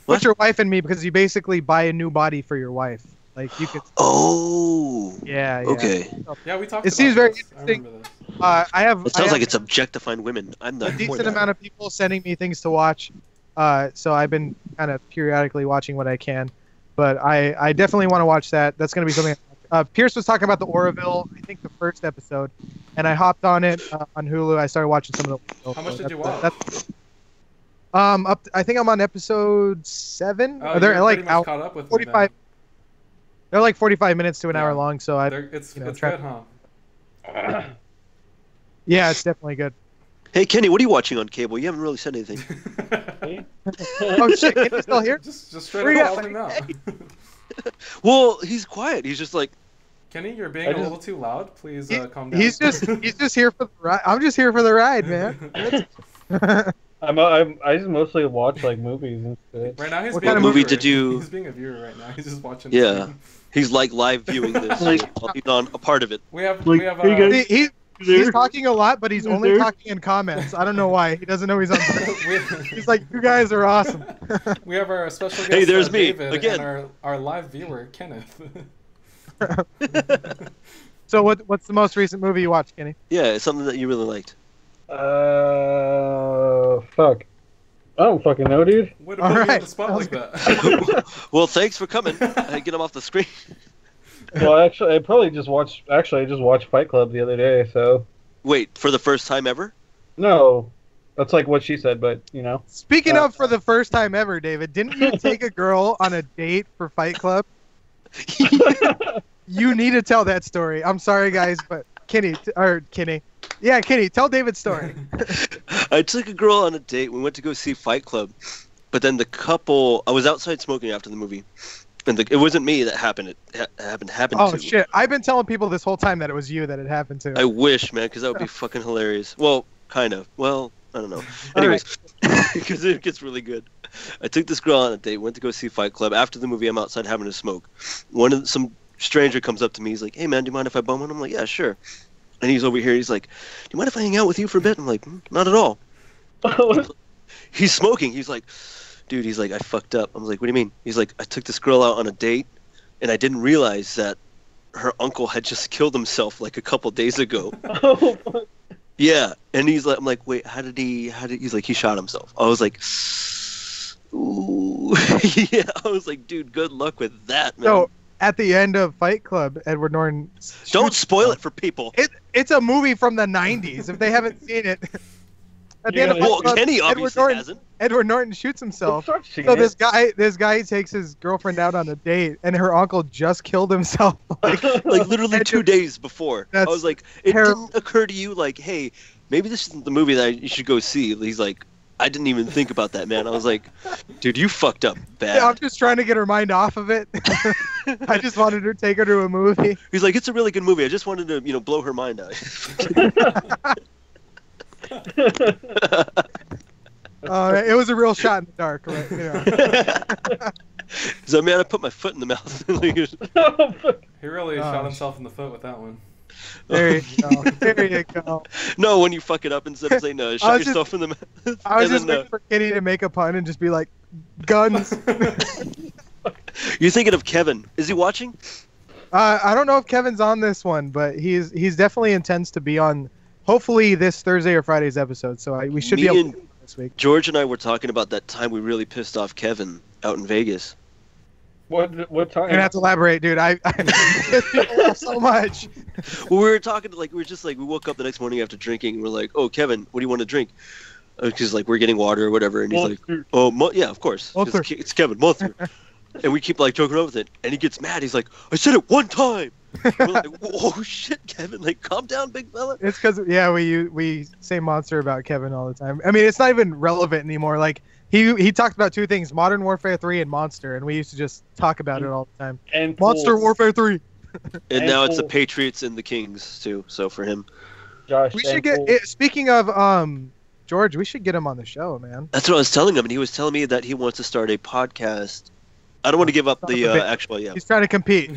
What? Put your wife in me, because you basically buy a new body for your wife. Like you could. Oh. Yeah. Okay. Yeah, we talked. It seems about very this. I interesting. remember this. I have. It I sounds have like it's objectifying women. I'm not a for decent that. amount of people sending me things to watch. So I've been kind of periodically watching what I can, but I definitely want to watch that. That's going to be something. Pierce was talking about the Oroville, I think the first episode, and I hopped on it on Hulu. I started watching some of the. How much did you watch? I think I'm on episode 7. Oh, They're you're like pretty much out caught up with me 45. then. They're like 45 minutes to an Yeah. hour long, so I. It's you know, it's try- good, huh? Yeah, it's definitely good. Hey, Kenny, what are you watching on cable? You haven't really said anything. Oh shit, Kenny's still here? Just straight Where you up at, call him out. Well, he's quiet. He's just like, Kenny, you're being a little too loud. Please calm down. He's just here for the ride. I'm just here for the ride, man. I just mostly watch like movies and shit. Right now he's What being kind of a movie viewer. did you- He's being a viewer right now. He's just watching. yeah. He's like live viewing this. while he's on a part of it. We have Like, we have hey, guys. He's talking a lot, but he's You only there? talking in comments. I don't know why. He doesn't know he's on. we, He's like, you guys are awesome. we have our special guest. Hey, there's me, David, again. and our live viewer Kenneth. So what's the most recent movie you watched, Kenny? Yeah, it's something that you really liked. Fuck. I don't fucking know, dude. Way to put me on Alright. the spot like that. Well, thanks for coming. I get him off the screen. Well, actually, I just watched Fight Club the other day, so. Wait, for the first time ever? No. That's like what she said, but, you know. Speaking of for the first time ever, David, didn't you take a girl on a date for Fight Club? You need to tell that story. I'm sorry, guys, but Kenny, tell David's story. I took a girl on a date. We went to go see Fight Club, but then the couple. I was outside smoking after the movie, and it wasn't me that happened. It happened Oh to. shit! I've been telling people this whole time that it was you that it happened to. I wish, man, because that would be fucking hilarious. Well, kind of. Well, I don't know. All Anyways, because it gets really good. I took this girl on a date. Went to go see Fight Club. After the movie, I'm outside having a smoke. Some stranger comes up to me. He's like, "Hey, man, do you mind if I bum one?" I'm like, "Yeah, sure." And he's over here. He's like, "Do you mind if I hang out with you for a bit?" I'm like, "Not at all." He's smoking. He's like, "Dude," he's like, "I fucked up." I was like, "What do you mean?" He's like, "I took this girl out on a date, and I didn't realize that her uncle had just killed himself like a couple days ago." Yeah, and he's like, I'm like, "Wait, how did he's like, he shot himself." I was like, ooh. Yeah, I was like, dude, good luck with that, man. So at the end of Fight Club, Edward Norton. Don't spoil it for people. It's a movie from the '90s. If they haven't seen it, at the end of Fight Well, Club, Kenny obviously hasn't. Edward Norton shoots himself. I've seen So it. this guy takes his girlfriend out on a date, and her uncle just killed himself. Like literally 2 days before. I That's was like, it terrible. didn't occur to you, like, hey, maybe this isn't the movie that you should go see. He's like, I didn't even think about that, man. I was like, dude, you fucked up bad. Yeah, I'm just trying to get her mind off of it. I just wanted to take her to a movie. He's like, it's a really good movie. I just wanted to, blow her mind out. It was a real shot in the dark, right? You know. He's like, man, I put my foot in the mouth. He really Oh, shot himself in the foot with that one. There you go. There you go. No, when you fuck it up instead of saying no, shot was yourself in the mouth. I was and just then, waiting for Kenny to make a pun and just be like, guns. You're thinking of Kevin. Is he watching? I don't know if Kevin's on this one, but he's definitely intends to be on. Hopefully this Thursday or Friday's episode. So we should Me be able and to do it this week. George and I were talking about that time we really pissed off Kevin out in Vegas. What time? You're gonna have to elaborate, dude. I piss people off so much. Well, we were talking we woke up the next morning after drinking and we're like, oh, Kevin, what do you want to drink? Because like we're getting water or whatever, and he's like, Monster. "Oh, yeah, of course, Monster. it's Kevin Monster." And we keep like joking around with it, and he gets mad. He's like, "I said it one time." We're like, "Oh shit, Kevin! Like, calm down, big fella." It's because we say monster about Kevin all the time. I mean, it's not even relevant anymore. Like he talked about two things: Modern Warfare 3 and Monster, and we used to just talk about it all the time. And Monster fools. Warfare 3. And now it's the fools. Patriots and the Kings too. So for him, Josh. We and should get. fools. Speaking of George, we should get him on the show, man. that's what I was telling him, and he was telling me that he wants to start a podcast. I don't want to give up the actual. Yeah, He's trying to compete.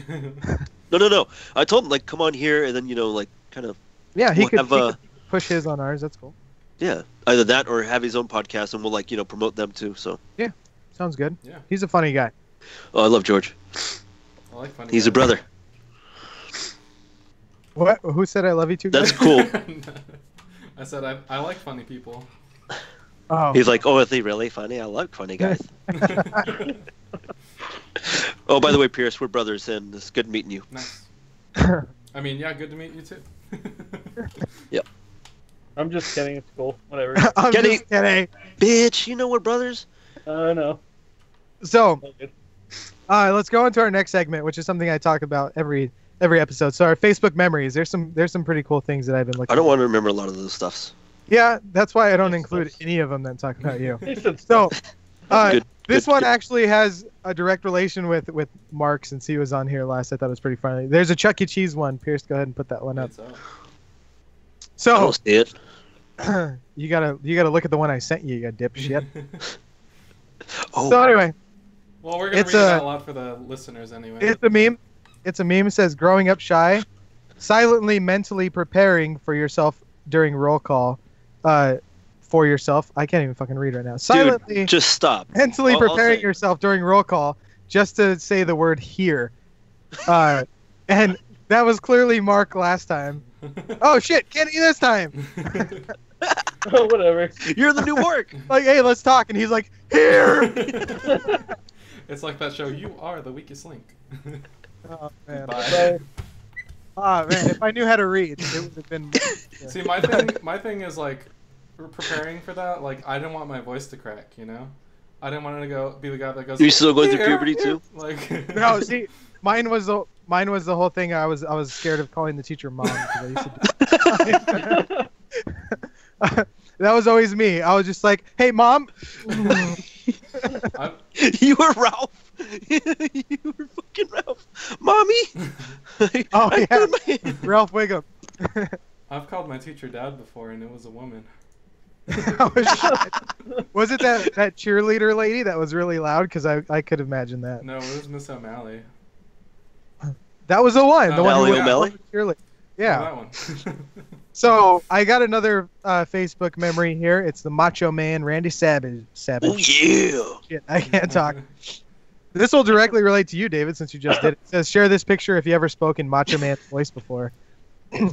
no. I told him like, come on here, and then like kind of. Yeah, he We'll could, have, he could push his on ours. That's cool. Yeah, either that or have his own podcast, and we'll like promote them too. So. Sounds good. Yeah. He's a funny guy. Oh, I love George. I like funny. He's a guys. brother. What? Who said I love you too? Guys? That's cool. I said I like funny people. Oh. He's like, oh, is he really funny? I like funny guys. Oh, by the way, Pierce, we're brothers, and it's good meeting you. Nice. I mean, yeah, good to meet you too. I'm just kidding. It's cool. Whatever. I'm Kenny. just kidding. Bitch, you know we're brothers. No. So, Okay. let's go into our next segment, which is something I talk about every episode. So, our Facebook memories. There's some pretty cool things that I've been looking. I don't want to remember a lot of those stuffs. Yeah, that's why I don't include any of them that talk about you. He said So, Good, this good, one good. actually has a direct relation with Mark since he was on here last. I thought it was pretty funny. There's a Chuck E. Cheese one. Pierce, go ahead and put that one up. It's up. I So don't see it. you gotta look at the one I sent you, you dipshit. Oh, So anyway, Well, we're gonna It's read it a- out loud for the listeners anyway. it's a meme. It's a meme. It says, "Growing up shy, silently mentally preparing for yourself during roll call, for yourself." I can't even fucking read right now. Silently dude, just stop. mentally I'll preparing say it. yourself during roll call just to say the word here. And that was clearly Mark last time. Oh shit, Kenny this time. Oh, whatever. You're the new Mark. Like, hey, let's talk. And he's like, here. It's like that show. You are the weakest link. Oh man. Bye. So, Oh man, if I knew how to read, it would have been. See, my thing is like preparing for that. Like, I didn't want my voice to crack. I didn't want to be the guy that goes. You're still going through "Here, puberty here." too? Like. No, see, mine was the whole thing. I was scared of calling the teacher mom because I used to do that was always me. I was just like, hey mom. You were Ralph. You were fucking Ralph. Mommy. Oh I yeah, put my- Ralph Wiggum. I've called my teacher dad before, and it was a woman. Oh, shit. Was it that cheerleader lady that was really loud? Because I could imagine that. No, it was Miss O'Malley. That was the one. The one Allie who O'Malley? was cheerleader. Yeah. That one. So I got another Facebook memory here. It's the Macho Man Randy Savage. Oh yeah. Shit, I can't talk. This will directly relate to you, David, since you just did it. It says, share this picture if you ever spoken Macho Man's voice before. I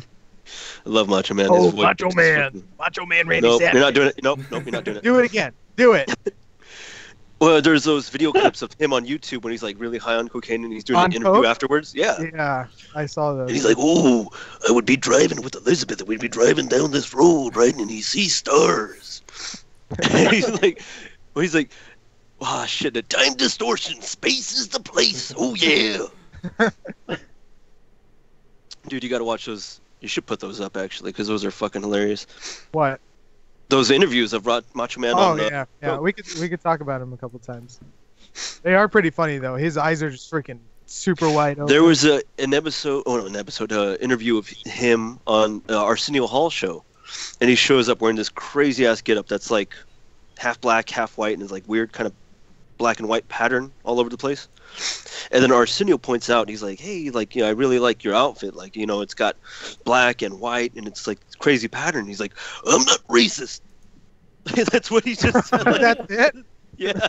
love Macho Man. Oh, His voice Macho is Man. fucking- Macho Man Randy Nope, Savage. you're not doing it. Nope, you're not doing it. Do it again. Do it. Well, there's those video clips of him on YouTube when he's like really high on cocaine and he's doing On an interview coke? afterwards. Yeah. Yeah, I saw those. And he's like, "Oh, I would be driving with Elizabeth, and we'd be driving down this road, right? And he sees stars." he's like, Ah, shit, the time distortion. Space is the place. Oh, yeah. dude, you gotta watch those. You should put those up actually, because those are fucking hilarious. What? Those interviews of Macho Man. Oh on, yeah, yeah. Coke. We could talk about him a couple times. They are pretty funny though. His eyes are just freaking super wide open. There was an interview of him on Arsenio Hall show, and he shows up wearing this crazy ass getup that's like half black, half white, and is like weird kind of black and white pattern all over the place. And then Arsenio points out, he's like, "Hey, like, I really like your outfit. Like, it's got black and white, and it's like crazy pattern." He's like, I'm not racist. "That's what he just said." Like, That's it. yeah.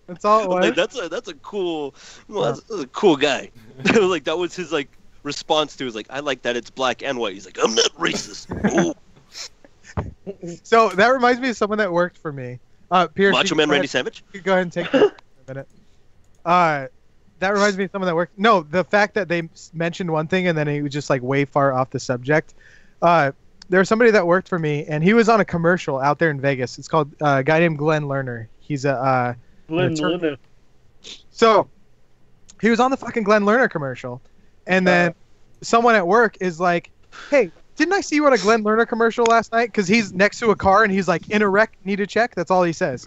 That's all it was. Like, that's a cool, well, that's a cool guy. Like that was his like response to, is like, "I like that it's black and white." He's like, I'm not racist. Oh, So that reminds me of someone that worked for me. Pierce, Macho Man Randy Savage. You go ahead and take that for a minute. That reminds me of someone that worked. No, the fact that they mentioned one thing and then he was just like way far off the subject. there was somebody that worked for me, and he was on a commercial out there in Vegas. It's called a guy named Glenn Lerner. He's a Glenn Lerner. So he was on the fucking Glenn Lerner commercial, and then someone at work is like, "Hey, didn't I see you on a Glenn Lerner commercial last night?" Because he's next to a car, and he's like, "In a wreck, need a check." That's all he says.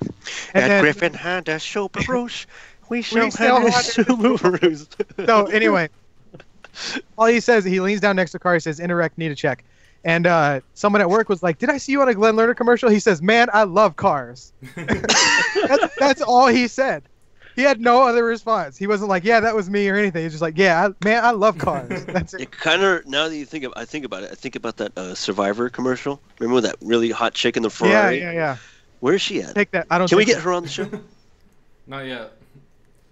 And then, Griffin had a Subarus. We sell shall have a Honda Subarus. So anyway, all he says, he leans down next to the car. He says, "Interact, need a check." And someone at work was like, "Did I see you on a Glenn Lerner commercial?" He says, "Man, I love cars." that's all he said. He had no other response. He wasn't like, "Yeah, that was me" or anything. He's just like, "Yeah, man, I love cars." That's it. It kind of, now that you think about it, I think about that Survivor commercial. Remember that really hot chick in the Ferrari? Yeah. Where is she at? Take that. I don't. Can we think get her on the show? Not yet.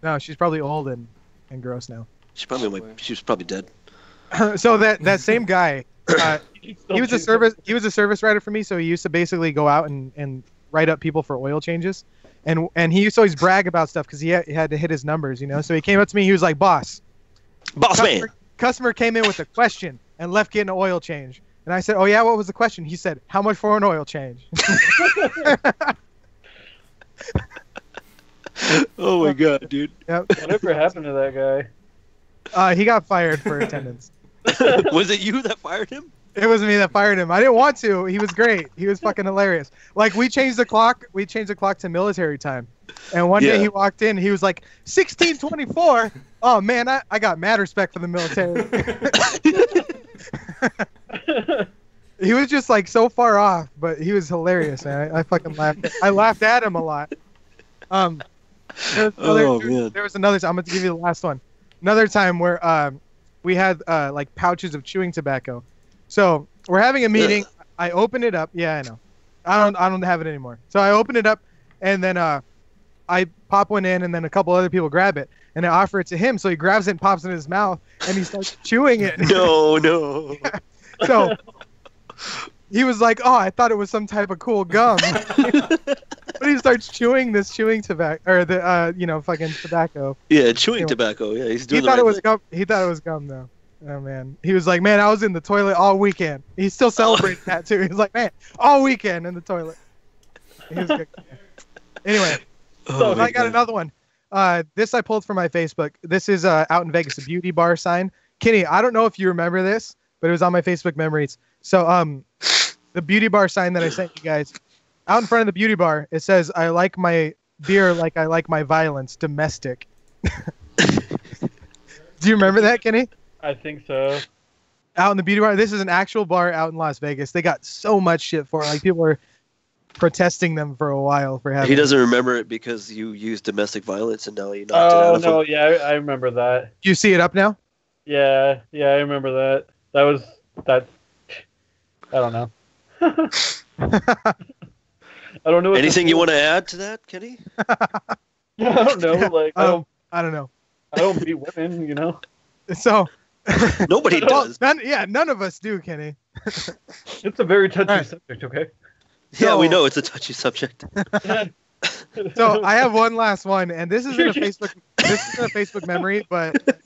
No, she's probably old and gross now. She was probably dead. So that same guy, he was a service writer for me. So he used to basically go out and write up people for oil changes, and he used to always brag about stuff because he had to hit his numbers, you know. So he came up to me. He was like, "Boss, man, customer came in with a question and left getting an oil change." And I said, "Oh yeah, what was the question?" He said, "How much for an oil change?" Oh my god, dude. Yep. Whatever happened to that guy? He got fired for attendance. Was it you that fired him? It was me that fired him. I didn't want to. He was great. He was fucking hilarious. Like, we changed the clock to military time. And one day he walked in, he was like, 1624. Oh man, I got mad respect for the military. He was just like so far off, but he was hilarious, man. I fucking laughed. I laughed at him a lot. There was another time. I'm going to give you the last one. Another time where we had like pouches of chewing tobacco. So we're having a meeting. I open it up. Yeah, I know. I don't have it anymore. So I open it up, and then I pop one in, and then a couple other people grab it, and I offer it to him. So he grabs it and pops it in his mouth, and he starts chewing it. No. So he was like, "Oh, I thought it was some type of cool gum." But he starts chewing this chewing tobacco, or the fucking tobacco. Yeah, chewing tobacco. Yeah, he's doing. He thought it was gum. He thought it was gum though. Oh man, he was like, "Man, I was in the toilet all weekend." He's still celebrating that too. He's like, "Man, all weekend in the toilet." He was good. Anyway, so I got another one. This I pulled from my Facebook. This is out in Vegas, a beauty bar sign. Kenny, I don't know if you remember this, but it was on my Facebook memories. So the beauty bar sign that I sent you guys, out in front of the beauty bar, it says, "I like my beer like I like my violence, domestic." Do you remember that, Kenny? I think so. Out in the beauty bar. This is an actual bar out in Las Vegas. They got so much shit for it. Like, people were protesting them for a while for having. He doesn't remember it because you used domestic violence, and now you knocked it out of him. Yeah, I remember that. You see it up now? Yeah, I remember that. That. I don't know. I don't know. Anything you want to add to that, Kenny? I don't know. Like, I don't know. I don't beat women, you know. So. Nobody does. None of us do, Kenny. It's a very touchy subject, okay? Yeah, we know it's a touchy subject. So I have one last one, and this isn't a Facebook memory, but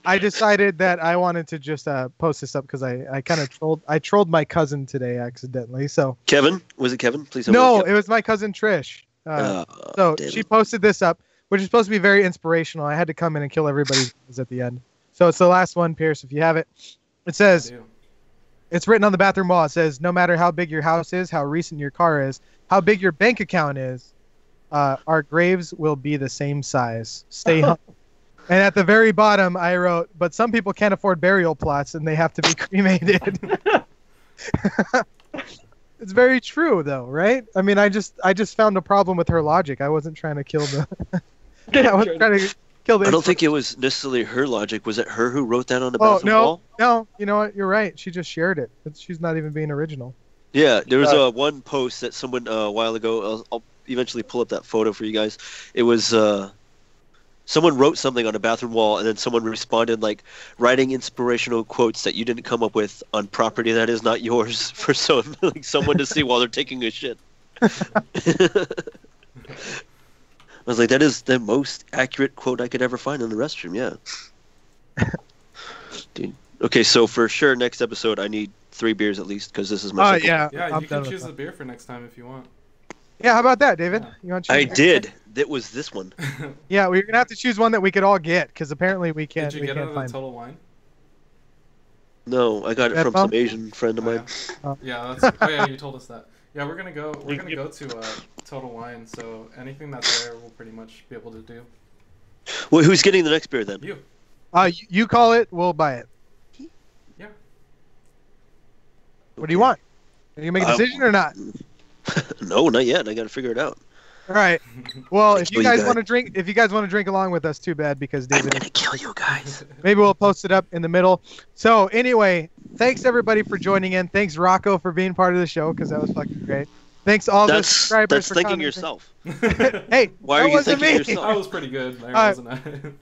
I decided that I wanted to just post this up because I kind of trolled my cousin today accidentally. So Kevin, was it Kevin? Please. No, it was my cousin Trish. So she posted this up, which is supposed to be very inspirational. I had to come in and kill everybody at the end. So it's the last one, Pierce, if you have it. It says, it's written on the bathroom wall. It says, "No matter how big your house is, how recent your car is, how big your bank account is, our graves will be the same size. Stay home." And at the very bottom, I wrote, "But some people can't afford burial plots and they have to be cremated." It's very true, though, right? I mean, I just found a problem with her logic. I wasn't trying to kill the... I wasn't trying to... I don't think it was necessarily her logic. Was it her who wrote that on the bathroom wall? No, you know what? You're right. She just shared it. She's not even being original. Yeah, there was one post that someone a while ago. I'll eventually pull up that photo for you guys. It was someone wrote something on a bathroom wall, and then someone responded like writing inspirational quotes that you didn't come up with on property that is not yours for someone to see while they're taking a shit. I was like, that is the most accurate quote I could ever find in the restroom. Yeah. Dude. Okay, so for sure, next episode I need 3 beers at least because this is my. second. Yeah. Yeah, I'm you done can with choose that. the beer for next time if you want. Yeah, how about that, David? Yeah. You want to choose I a beer? did. That was this one. Yeah, we're gonna have to choose one that we could all get because apparently we can't. Did you we get it can't at find. the Total Wine? No, I got it That from phone? some Asian friend of mine. Yeah, that's. Oh yeah, you told us that. Yeah, we're gonna go. We're gonna go to Total Wine. So anything that's there, we'll pretty much be able to do. Well, who's getting the next beer then? You. You call it, we'll buy it. Yeah. What do you want? Are you gonna make a decision or not? No, not yet. I got to figure it out. All right. Well, if you Well, you guys got- want to drink, along with us, too bad because I'm David. gonna kill you guys. Maybe we'll post it up in the middle. So anyway, thanks everybody for joining in. Thanks Rocco for being part of the show because that was fucking great. Thanks all the subscribers That's for thanking commenting. yourself. Hey, Why that are you wasn't thanking me. yourself? I was pretty good there, wasn't I?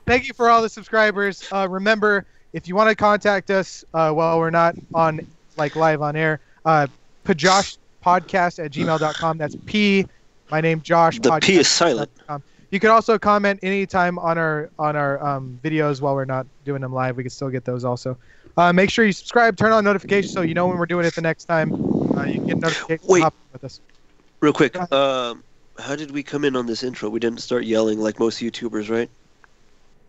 Thank you for all the subscribers. Remember, if you want to contact us while we're not on live on air, pajoshpodcast@gmail.com. That's P. My name Josh. The P is silent. You can also comment anytime on our videos while we're not doing them live. We can still get those also. Make sure you subscribe, turn on notifications so you know when we're doing it the next time. You can get notifications. Wait. Hop with us. Real quick, how did we come in on this intro? We didn't start yelling like most YouTubers, right?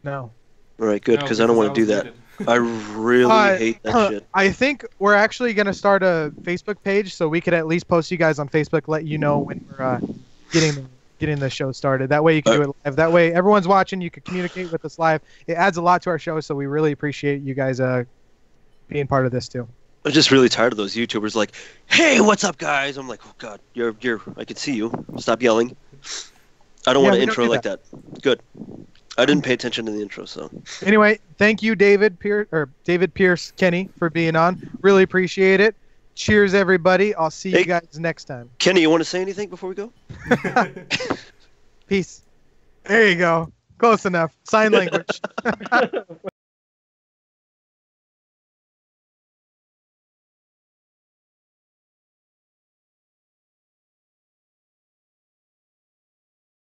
No. All right, good, No, because I don't want to do was that. muted. I really hate that shit. I think we're actually going to start a Facebook page so we could at least post you guys on Facebook, let you know when we're getting the show started. That way you can do it live. That way everyone's watching. You can communicate with us live. It adds a lot to our show, so we really appreciate you guys being part of this too. I'm just really tired of those YouTubers like, hey, what's up, guys? I'm like, oh, God, you're I can see you. Stop yelling. I don't want we an don't intro do like that. Good. I didn't pay attention to the intro, so. Anyway, thank you, David Pierce Kenny, for being on. Really appreciate it. Cheers, everybody. I'll see you guys next time. Kenny, you want to say anything before we go? Peace. There you go. Close enough. Sign language.